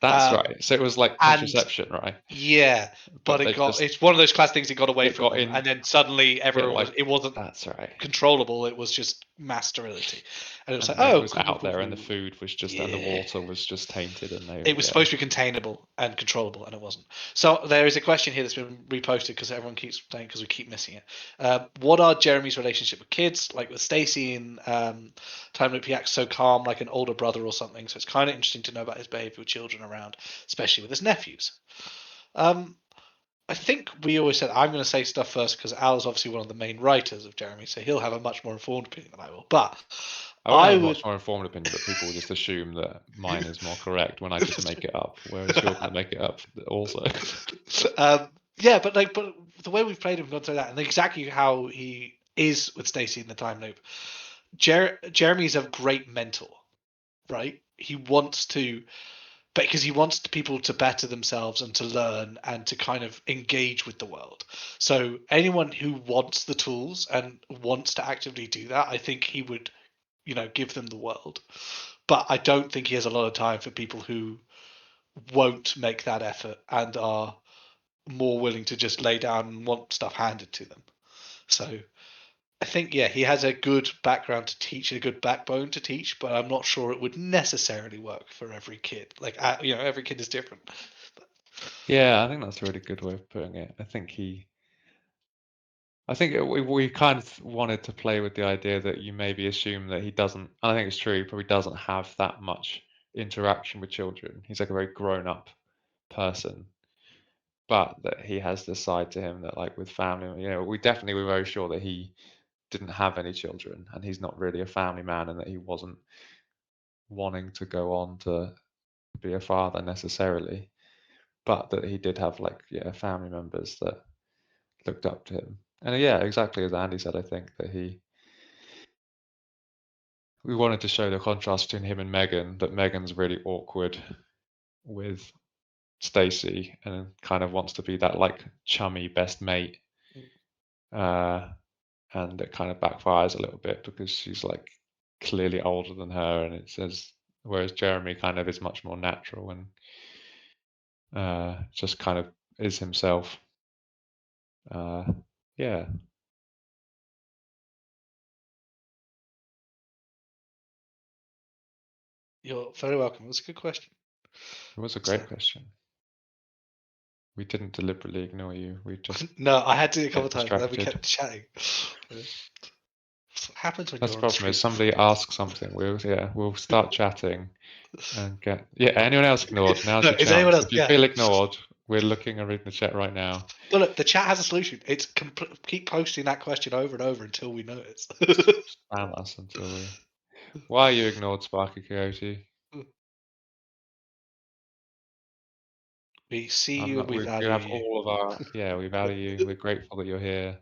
Speaker 1: That's
Speaker 2: um,
Speaker 1: right. So it was like
Speaker 2: and
Speaker 1: contraception, right?
Speaker 2: yeah, but
Speaker 1: But they just
Speaker 2: it's one of those class things that got away
Speaker 1: it
Speaker 2: from
Speaker 1: got
Speaker 2: them,
Speaker 1: in
Speaker 2: and then suddenly
Speaker 1: bit
Speaker 2: everyone was
Speaker 1: like
Speaker 2: it wasn't
Speaker 1: that's right.
Speaker 2: controllable. It was just mass sterility, and it was like,
Speaker 1: And then it
Speaker 2: oh,
Speaker 1: was
Speaker 2: cool, cool,
Speaker 1: out
Speaker 2: cool,
Speaker 1: there, and the
Speaker 2: cool.
Speaker 1: food was just and the
Speaker 2: Yeah.
Speaker 1: water was just tainted, and they
Speaker 2: It
Speaker 1: were
Speaker 2: was
Speaker 1: getting
Speaker 2: supposed to be containable and controllable, and it wasn't. So there is a question here that's been reposted because everyone keeps saying because we keep missing it. What are Jeremy's relationship with kids? Like with Stacy in Time Loop, he acts so calm, like an older brother or something. So it's kind of interesting to know about his behavior with children around, especially with his nephews. Um, I think we always said I'm going to say stuff first because Al is obviously one of the main writers of Jeremy, so he'll have a much more informed opinion than I will. But
Speaker 1: I won't have
Speaker 2: I
Speaker 1: a
Speaker 2: would.
Speaker 1: much more informed opinion, but people will just assume that mine is more correct when I just make it up, whereas you're gonna make it up also.
Speaker 2: Yeah, but the way we've played him, gone through that, and exactly how he is with Stacy in the time loop. Jeremy's a great mentor, right? He wants to, because he wants people to better themselves and to learn and to kind of engage with the world. So anyone who wants the tools and wants to actively do that, I think he would, give them the world. But I don't think he has a lot of time for people who won't make that effort and are more willing to just lay down and want stuff handed to them. So I think yeah, he has a good background to teach, a good backbone to teach, but I'm not sure it would necessarily work for every kid. Like every kid is different.
Speaker 1: Yeah, I think that's a really good way of putting it. I think we kind of wanted to play with the idea that you maybe assume that he doesn't. I think it's true. He probably doesn't have that much interaction with children. He's like a very grown-up person, but that he has this side to him that, like with family, we definitely were very sure that he didn't have any children, and he's not really a family man, and that he wasn't wanting to go on to be a father necessarily, but that he did have like family members that looked up to him. And yeah, exactly as Andy said, I think that we wanted to show the contrast between him and Megan, that Megan's really awkward with Stacy and kind of wants to be that like chummy best mate. Uh, and it kind of backfires a little bit because she's like clearly older than her, and it says whereas Jeremy kind of is much more natural and just kind of is himself. Uh, yeah,
Speaker 2: You're very welcome. That's a good question.
Speaker 1: it was a
Speaker 2: So
Speaker 1: great question. We didn't deliberately ignore you. We just
Speaker 2: no, I had to a couple
Speaker 1: get
Speaker 2: of times, but then we
Speaker 1: distracted.
Speaker 2: kept chatting. That's what happens when
Speaker 1: That's
Speaker 2: you're
Speaker 1: the
Speaker 2: on
Speaker 1: problem
Speaker 2: stream.
Speaker 1: is somebody asks something. We'll start chatting and get anyone else ignored. Now's
Speaker 2: No,
Speaker 1: your
Speaker 2: is anyone
Speaker 1: chance.
Speaker 2: else?
Speaker 1: If you
Speaker 2: Yeah.
Speaker 1: feel ignored, we're looking and reading the chat right now.
Speaker 2: But look, the chat has a solution. It's keep posting that question over and over until we notice.
Speaker 1: Spam us until we. Why are you ignored, Sparky Coyote?
Speaker 2: We see you and we
Speaker 1: We
Speaker 2: value
Speaker 1: have
Speaker 2: you.
Speaker 1: all of our, yeah, we value you. We're grateful that you're here.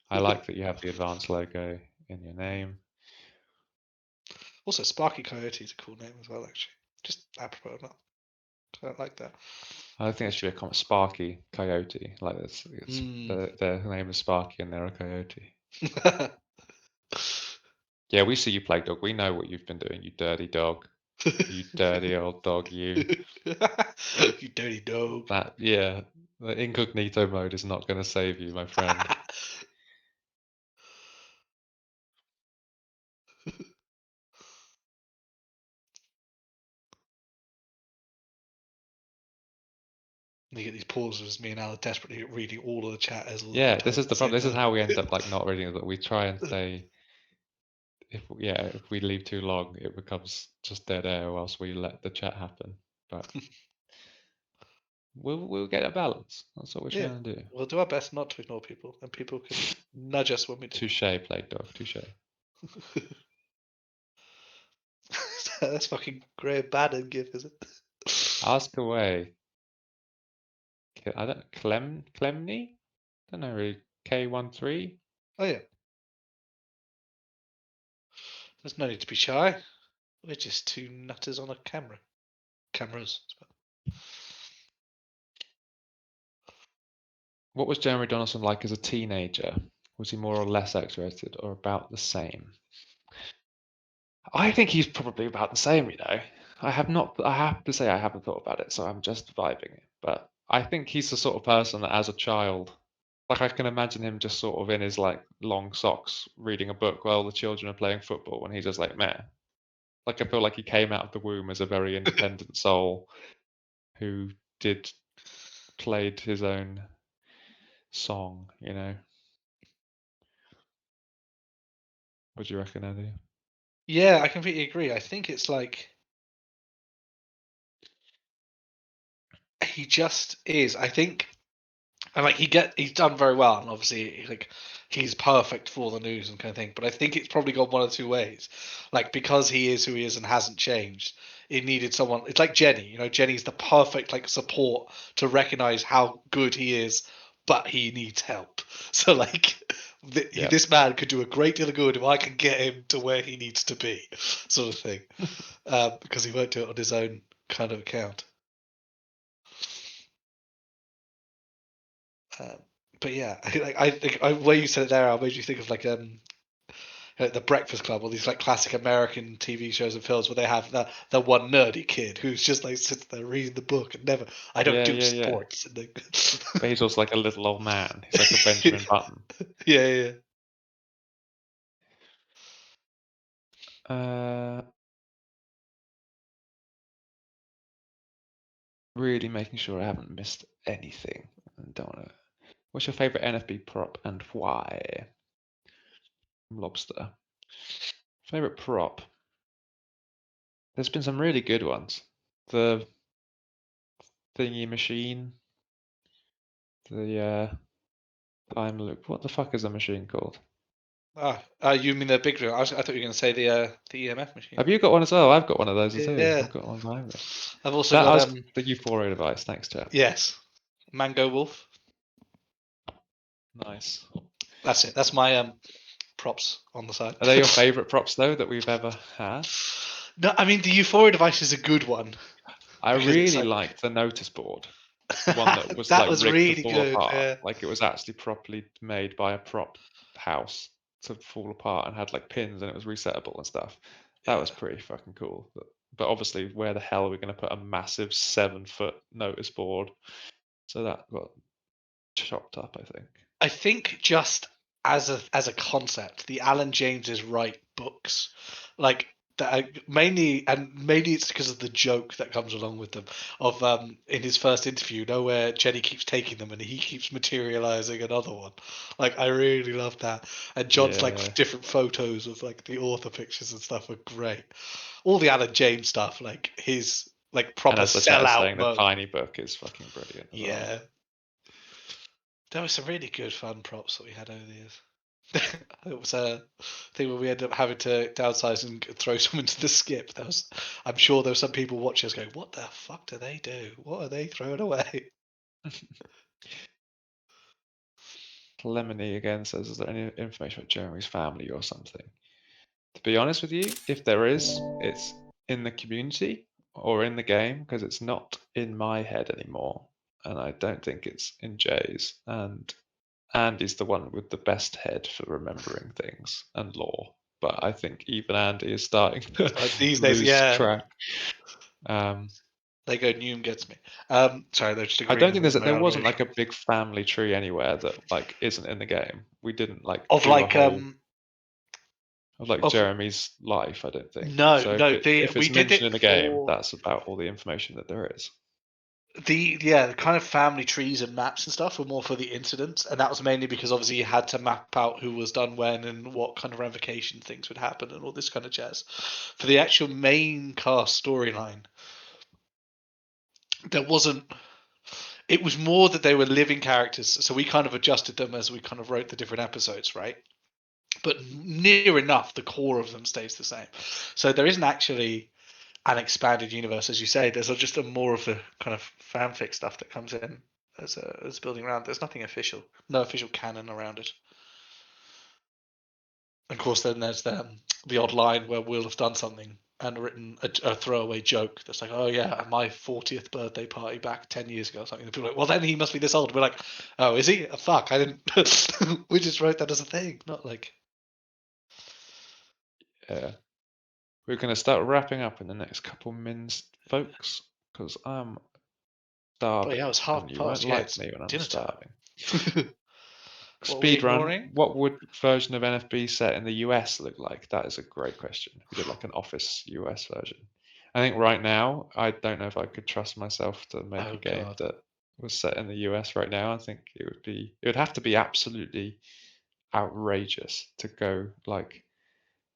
Speaker 1: I like that you have the advanced logo in your name.
Speaker 2: Also, Sparky Coyote is a cool name as well, actually. Just apropos of that. I don't like that.
Speaker 1: I think it should be a comment. Sparky Coyote. Like it's their name is Sparky and they're a coyote. Yeah, we see you play, dog. We know what you've been doing, you dirty dog. You dirty old dog, you.
Speaker 2: You dirty dog.
Speaker 1: Yeah, the incognito mode is not going to save you, my friend.
Speaker 2: You get these pauses, me and Al are desperately reading all of the chat as well.
Speaker 1: Yeah, this is the problem. This is how we end up like not reading it. We try and say if we leave too long, it becomes just dead air whilst we let the chat happen. But we'll get a balance. That's what we're
Speaker 2: Yeah,
Speaker 1: trying to do.
Speaker 2: we'll do our best not to ignore people, and people can nudge us when we do.
Speaker 1: Touche, Plague Dog. Touche.
Speaker 2: That's fucking Graham Bannon gif, is it?
Speaker 1: Ask away. I don't Clemney? Don't know really. K13?
Speaker 2: Oh yeah. There's no need to be shy. We're just two nutters on a camera. Cameras.
Speaker 1: What was Jeremy Donaldson like as a teenager? Was he more or less extroverted or about the same? I think he's probably about the same, you know. I have to say I haven't thought about it, so I'm just vibing it. But I think he's the sort of person that as a child, like I can imagine him just sort of in his like long socks reading a book while the children are playing football and he's just like, man. Like I feel like he came out of the womb as a very independent soul who played his own song, you know. What do you reckon, Eddie?
Speaker 2: Yeah, I completely agree. I think it's like he just is. I think, and like he's done very well, and obviously like he's perfect for the news and kind of thing. But I think it's probably gone one of two ways. Like because he is who he is and hasn't changed, it needed someone. It's like Jenny. You know, Jenny's the perfect like support to recognize how good he is, but he needs help. So like.
Speaker 1: Yeah.
Speaker 2: This man could do a great deal of good if I can get him to where he needs to be, sort of thing, because he won't do it on his own kind of account. Um, but yeah, I think where you said it there, I made you think of like the Breakfast Club, or these like classic American TV shows and films where they have the one nerdy kid who's just like sits there reading the book and never. I don't
Speaker 1: Yeah,
Speaker 2: do
Speaker 1: yeah, yeah.
Speaker 2: sports. And
Speaker 1: But he's also like a little old man. He's like a Benjamin Button.
Speaker 2: yeah, yeah.
Speaker 1: Uh, really making sure I haven't missed anything. I don't want to. What's your favorite NFB prop and why? Lobster. Favorite prop. There's been some really good ones. The thingy machine. The time loop. What the fuck is the machine called?
Speaker 2: You mean the big room? I thought you were going to say the EMF machine.
Speaker 1: Have you got one as well? I've got one of those too.
Speaker 2: Yeah,
Speaker 1: I've got one behind me.
Speaker 2: I've also
Speaker 1: That
Speaker 2: got
Speaker 1: was the Euphoria device. Thanks, chat.
Speaker 2: yes, Mango Wolf.
Speaker 1: Nice.
Speaker 2: That's it. That's my props on the side.
Speaker 1: Are they your favorite props though that we've ever had?
Speaker 2: No, I mean the Euphoria device is a good one
Speaker 1: I
Speaker 2: because it's
Speaker 1: really
Speaker 2: like
Speaker 1: liked the notice board. The one that was
Speaker 2: that
Speaker 1: like
Speaker 2: was
Speaker 1: rigged to
Speaker 2: really
Speaker 1: fall
Speaker 2: good.
Speaker 1: apart.
Speaker 2: Yeah,
Speaker 1: Like it was actually properly made by a prop house to fall apart and had like pins and it was resettable and stuff. That was pretty fucking cool. But obviously, where the hell are we going to put a massive 7-foot notice board? So that got chopped up, I think.
Speaker 2: I think just as a concept, the Alan James's write books, like that mainly it's because of the joke that comes along with them. Of in his first interview, you know, where Jenny keeps taking them and he keeps materializing another one. Like I really love that. And John's
Speaker 1: Yeah.
Speaker 2: like different photos of like the author pictures and stuff are great. All the Alan James stuff, like his like
Speaker 1: And
Speaker 2: proper
Speaker 1: as the chat is
Speaker 2: sellout
Speaker 1: saying, the
Speaker 2: mode.
Speaker 1: tiny book is fucking brilliant as well.
Speaker 2: Yeah. There were some really good fun props that we had over the years. It was a thing where we ended up having to downsize and throw some into the skip. I'm sure there were some people watching us going, "What the fuck do they do? What are they throwing away?"
Speaker 1: Lemony again says, is there any information about Jeremy's family or something? To be honest with you, if there is, it's in the community or in the game, because it's not in my head anymore. And I don't think it's in Jay's. And Andy's the one with the best head for remembering things and lore. But I think even Andy is starting to
Speaker 2: These days,
Speaker 1: lose
Speaker 2: yeah,
Speaker 1: track.
Speaker 2: Lego Noom gets me. Sorry, they're just
Speaker 1: I don't
Speaker 2: agreeing
Speaker 1: think
Speaker 2: with
Speaker 1: there
Speaker 2: my
Speaker 1: wasn't like
Speaker 2: animation.
Speaker 1: a big family tree anywhere that like isn't in the game. We didn't like
Speaker 2: Of
Speaker 1: do a
Speaker 2: like
Speaker 1: whole of like
Speaker 2: of
Speaker 1: Jeremy's life, I don't think.
Speaker 2: no,
Speaker 1: So
Speaker 2: no,
Speaker 1: if
Speaker 2: we
Speaker 1: it's
Speaker 2: did
Speaker 1: mentioned
Speaker 2: it
Speaker 1: in the game,
Speaker 2: for
Speaker 1: that's about all the information that there is.
Speaker 2: the kind of family trees and maps and stuff were more for the incidents, and that was mainly because obviously you had to map out who was done when and what kind of ramification things would happen and all this kind of jazz. For the actual main cast storyline, there wasn't. It was more that they were living characters, so we kind of adjusted them as we kind of wrote the different episodes, right? But near enough, the core of them stays the same. So there isn't actually an expanded universe, as you say. There's just a more of the kind of fanfic stuff that comes in as building around. There's nothing official, no official canon around it. Of course, then there's the odd line where we'll have done something and written a throwaway joke that's like, "Oh yeah, at my 40th birthday party back 10 years ago," or something. And people are like, "Well, then he must be this old." We're like, "Oh, is he? Fuck, I didn't." We just wrote that as a thing, not like.
Speaker 1: Yeah. We're going to start wrapping up in the next couple minutes, folks, because I'm
Speaker 2: But
Speaker 1: starving,
Speaker 2: yeah, it was
Speaker 1: and
Speaker 2: half
Speaker 1: you won't
Speaker 2: past. Yeah,
Speaker 1: like
Speaker 2: it's
Speaker 1: me when I'm
Speaker 2: dinner time.
Speaker 1: starving.
Speaker 2: What are we
Speaker 1: Speed run.
Speaker 2: ignoring?
Speaker 1: What would version of NFB set in the US look like? That is a great question. We did like an Office US version. I think right now, I don't know if I could trust myself to make a
Speaker 2: Oh
Speaker 1: game
Speaker 2: god.
Speaker 1: that was set in the US right now. I think it would have to be absolutely outrageous to go like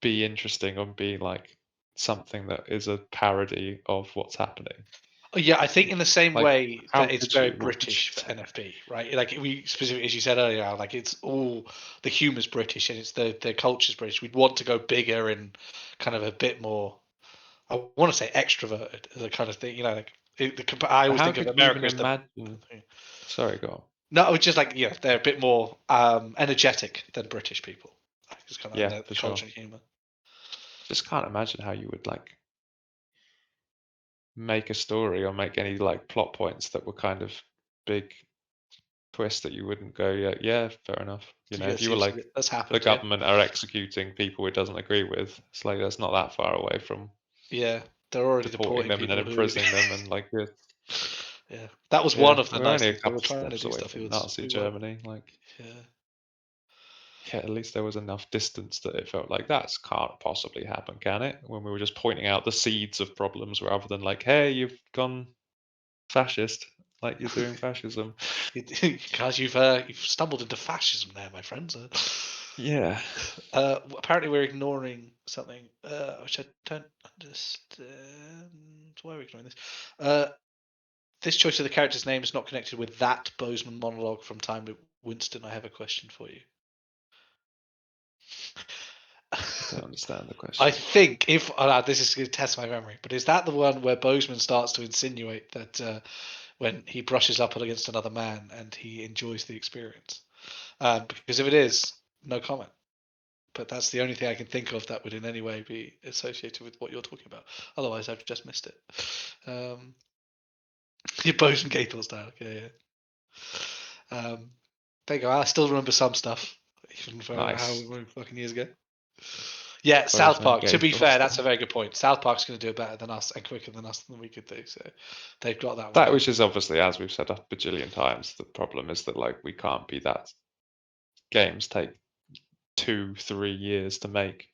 Speaker 1: be interesting and be like something that is a parody of what's happening.
Speaker 2: Oh, yeah, I think in the same
Speaker 1: Like,
Speaker 2: way
Speaker 1: how
Speaker 2: that it's
Speaker 1: could
Speaker 2: very
Speaker 1: you? What could
Speaker 2: British
Speaker 1: you
Speaker 2: for
Speaker 1: say?
Speaker 2: NFB, right? Like we specifically, as you said earlier, like it's all the humor's British and it's the culture's British. We'd want to go bigger and kind of a bit more. I want to say extroverted as a kind of thing, like I
Speaker 1: But
Speaker 2: always
Speaker 1: how
Speaker 2: think of
Speaker 1: could you
Speaker 2: America
Speaker 1: even
Speaker 2: as the
Speaker 1: imagine?
Speaker 2: thing.
Speaker 1: Sorry, go on.
Speaker 2: No, it's just like they're a bit more energetic than British people. Like, it's kind of and
Speaker 1: Yeah,
Speaker 2: their
Speaker 1: for sure.
Speaker 2: culture and humor.
Speaker 1: Just can't imagine how you would like make a story or make any like plot points that were kind of big twists that you wouldn't go, yeah, yeah, fair enough.
Speaker 2: Yeah,
Speaker 1: If you were
Speaker 2: seems
Speaker 1: like
Speaker 2: that's
Speaker 1: the
Speaker 2: happened. Yeah,
Speaker 1: government are executing people it doesn't agree with, it's like that's not that far away from
Speaker 2: yeah, they're already
Speaker 1: deporting
Speaker 2: deporting
Speaker 1: them and then
Speaker 2: people who would.
Speaker 1: imprisoning them and like
Speaker 2: Yeah, that was one
Speaker 1: yeah,
Speaker 2: of the
Speaker 1: we're
Speaker 2: nice
Speaker 1: only a
Speaker 2: things. They were
Speaker 1: couple
Speaker 2: trying to
Speaker 1: steps
Speaker 2: do
Speaker 1: away
Speaker 2: stuff. It
Speaker 1: from
Speaker 2: was
Speaker 1: Nazi
Speaker 2: we weren't.
Speaker 1: Germany. Like,
Speaker 2: Yeah,
Speaker 1: yeah, at least there was enough distance that it felt like that can't possibly happen, can it? When we were just pointing out the seeds of problems rather than like, hey, you've gone fascist, like you're doing fascism.
Speaker 2: guys, you've stumbled into fascism there, my friends.
Speaker 1: Yeah.
Speaker 2: Apparently, we're ignoring something, which I don't understand. Why are we ignoring this? This choice of the character's name is not connected with that Bozeman monologue from Time to Winston. I have a question for you.
Speaker 1: I don't understand the
Speaker 2: I
Speaker 1: question.
Speaker 2: think if this is going to test my memory, but is that the one where Bozeman starts to insinuate that when he brushes up against another man and he enjoys the experience? Because if it is, no comment. But that's the only thing I can think of that would in any way be associated with what you're talking about. Otherwise, I've just missed it. Um, your Bozeman Gator style, yeah, yeah. There you go. I still remember some stuff, even for how
Speaker 1: Nice.
Speaker 2: many fucking years ago. Yeah, South
Speaker 1: Bozeman
Speaker 2: Park. To
Speaker 1: gay
Speaker 2: be fair, that's a
Speaker 1: Thorster.
Speaker 2: very good point. South Park's going to do it better than us and quicker than us than we could do. So they've got that one
Speaker 1: That
Speaker 2: down.
Speaker 1: which is obviously, as we've said a bajillion times, the problem is that like we can't be that games take 2, 3 years to make.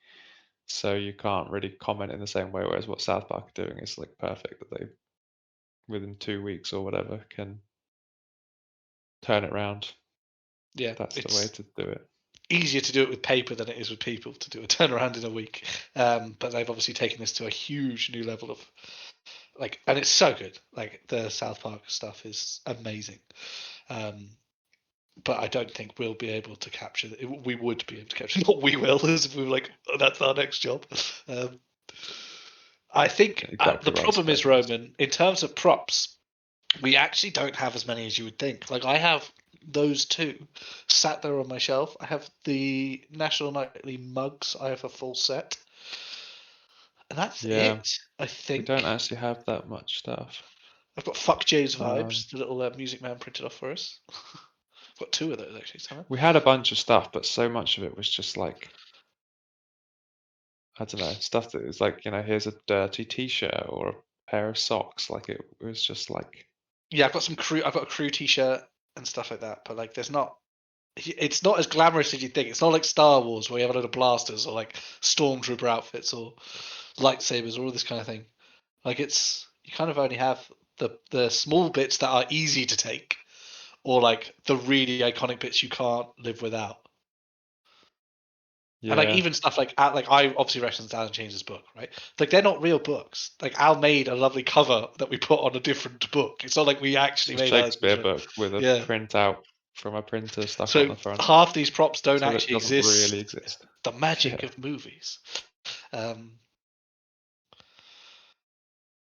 Speaker 1: So you can't really comment in the same way, whereas what South Park are doing is like perfect that they within 2 weeks or whatever can turn it around.
Speaker 2: Yeah,
Speaker 1: That's the way
Speaker 2: it's
Speaker 1: to do it.
Speaker 2: easier to do it with paper than it is with people to do a turnaround in a week. But they've obviously taken this to a huge new level of and it's so good. Like the South Park stuff is amazing. Um, but I don't think we'll be able to capture it. We would be able to capture, not we will, as if we were like, oh, that's our next job. I think
Speaker 1: Exactly
Speaker 2: the
Speaker 1: what I was
Speaker 2: problem is,
Speaker 1: expecting.
Speaker 2: Roman, in terms of props, we actually don't have as many as you would think. Like, I have those two sat there on my shelf. I have the National Nightly mugs. I have a full set. And that's
Speaker 1: Yeah,
Speaker 2: it, I
Speaker 1: we don't
Speaker 2: think.
Speaker 1: actually have that much stuff.
Speaker 2: I've got Fuck Jay's
Speaker 1: Um,
Speaker 2: Vibes, the little music man printed off for us. I've got two of those, actually, somewhere.
Speaker 1: we had a bunch of stuff, but so much of it was just like, I don't know, stuff that is like, here's a dirty t-shirt or a pair of socks. Like it was just like,
Speaker 2: Yeah, I've got some crew. I've got a crew T-shirt and stuff like that. But like, there's not. It's not as glamorous as you think. It's not like Star Wars where you have a load of blasters or like stormtrooper outfits or lightsabers or all this kind of thing. Like, it's you kind of only have the small bits that are easy to take, or like the really iconic bits you can't live without. And like
Speaker 1: yeah,
Speaker 2: even stuff like I obviously referenced Alan James's book, right? Like, they're not real books. Like, Al made a lovely cover that we put on a different book. It's not like we
Speaker 1: it's
Speaker 2: actually
Speaker 1: a
Speaker 2: made Alan
Speaker 1: Shakespeare
Speaker 2: James.
Speaker 1: book with a
Speaker 2: Yeah.
Speaker 1: printout from a printer stuck on
Speaker 2: So
Speaker 1: the front,
Speaker 2: half these props don't
Speaker 1: so that
Speaker 2: actually
Speaker 1: doesn't really
Speaker 2: exist.
Speaker 1: exist.
Speaker 2: The magic
Speaker 1: Yeah,
Speaker 2: of movies. Um,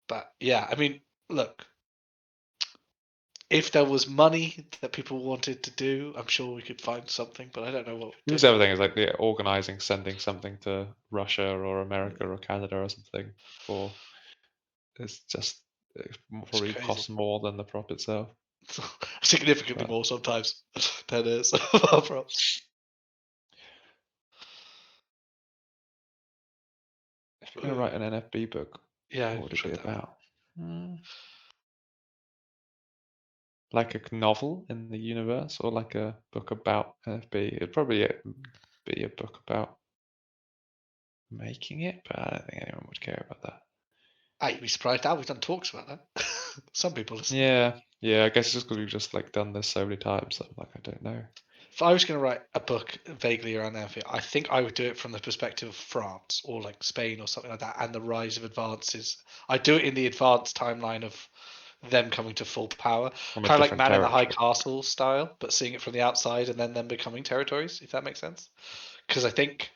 Speaker 2: but yeah, I mean, look, if there was money that people wanted to do, I'm sure we could find something, but I don't know what we'd
Speaker 1: because
Speaker 2: do.
Speaker 1: the other thing is like the organizing, sending something to Russia or America or Canada or something for it's just it
Speaker 2: It's
Speaker 1: probably
Speaker 2: crazy.
Speaker 1: costs more than the prop itself.
Speaker 2: Significantly
Speaker 1: But
Speaker 2: more sometimes than some of our props.
Speaker 1: if you're gonna write an NFB book,
Speaker 2: Yeah,
Speaker 1: what
Speaker 2: I'm
Speaker 1: would it
Speaker 2: sure
Speaker 1: be
Speaker 2: that one.
Speaker 1: about? Like a novel in the universe, or like a book about NFB? It'd probably be a book about making it, but I don't think anyone would care about that.
Speaker 2: You'd be surprised how we've done talks about that. Some people listen.
Speaker 1: Yeah, yeah. I guess it's just because we've just like done this so many times. That, like I don't know.
Speaker 2: If I was going to write a book vaguely around Anfield, I think I would do it from the perspective of France or like Spain or something like that, and the rise of advances. I do it in the advanced timeline of them coming to full power,
Speaker 1: From a
Speaker 2: kind of like
Speaker 1: different
Speaker 2: Man in the High
Speaker 1: territory.
Speaker 2: Castle style, but seeing it from the outside and then them becoming territories, if that makes sense. Because I think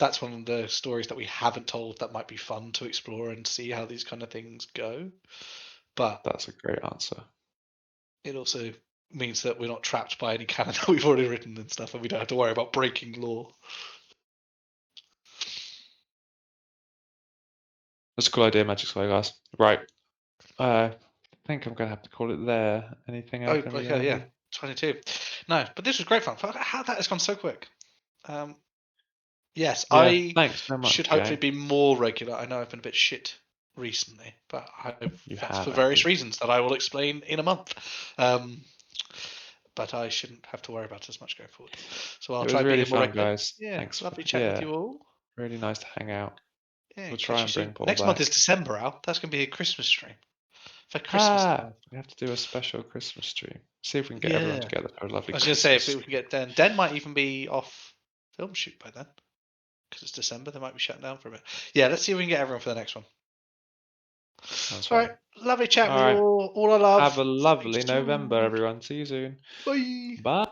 Speaker 2: that's one of the stories that we haven't told that might be fun to explore and see how these kind of things go. But
Speaker 1: That's a great answer.
Speaker 2: it also means that we're not trapped by any canon that we've already written and stuff, and we don't have to worry about breaking law.
Speaker 1: That's a cool idea, Magic Sway guys. Right. I think I'm gonna have to call it there. Anything else?
Speaker 2: Oh,
Speaker 1: Anything,
Speaker 2: okay, yeah,
Speaker 1: Andy?
Speaker 2: 22. No, but this was great fun. How that has gone so quick. Um, yes,
Speaker 1: Yeah.
Speaker 2: I
Speaker 1: Thanks so
Speaker 2: should
Speaker 1: much,
Speaker 2: hopefully
Speaker 1: Jay.
Speaker 2: be more regular. I know I've been a bit shit recently, but
Speaker 1: You
Speaker 2: that's for
Speaker 1: have,
Speaker 2: various
Speaker 1: Andy.
Speaker 2: reasons that I will explain in a month. Um, but I shouldn't have to worry about it as much going forward. So I'll
Speaker 1: It
Speaker 2: try
Speaker 1: was
Speaker 2: and be
Speaker 1: really
Speaker 2: here more
Speaker 1: fun,
Speaker 2: regularly.
Speaker 1: guys.
Speaker 2: Yeah,
Speaker 1: Thanks for
Speaker 2: lovely chatting with
Speaker 1: yeah.
Speaker 2: you all.
Speaker 1: Really nice to hang out.
Speaker 2: Yeah,
Speaker 1: We'll try
Speaker 2: catch you
Speaker 1: and
Speaker 2: soon.
Speaker 1: bring Paul
Speaker 2: Next month is
Speaker 1: back.
Speaker 2: December, Al. That's going to be a Christmas stream. For Christmas
Speaker 1: Ah,
Speaker 2: time.
Speaker 1: we have to do a special Christmas stream. See if we can get everyone
Speaker 2: Yeah.
Speaker 1: together for a lovely
Speaker 2: I was going to say,
Speaker 1: Christmas
Speaker 2: if we can
Speaker 1: stream.
Speaker 2: get Den. Den might even be off film shoot by then. Because it's December, they might be shut down for a bit. Yeah, let's see if we can get everyone for the next one.
Speaker 1: Sounds
Speaker 2: All
Speaker 1: fun.
Speaker 2: right, lovely chatting
Speaker 1: All
Speaker 2: with you
Speaker 1: right.
Speaker 2: all. All I
Speaker 1: Have
Speaker 2: love.
Speaker 1: a
Speaker 2: Speak
Speaker 1: lovely November,
Speaker 2: soon.
Speaker 1: everyone. See you soon.
Speaker 2: Bye.
Speaker 1: Bye.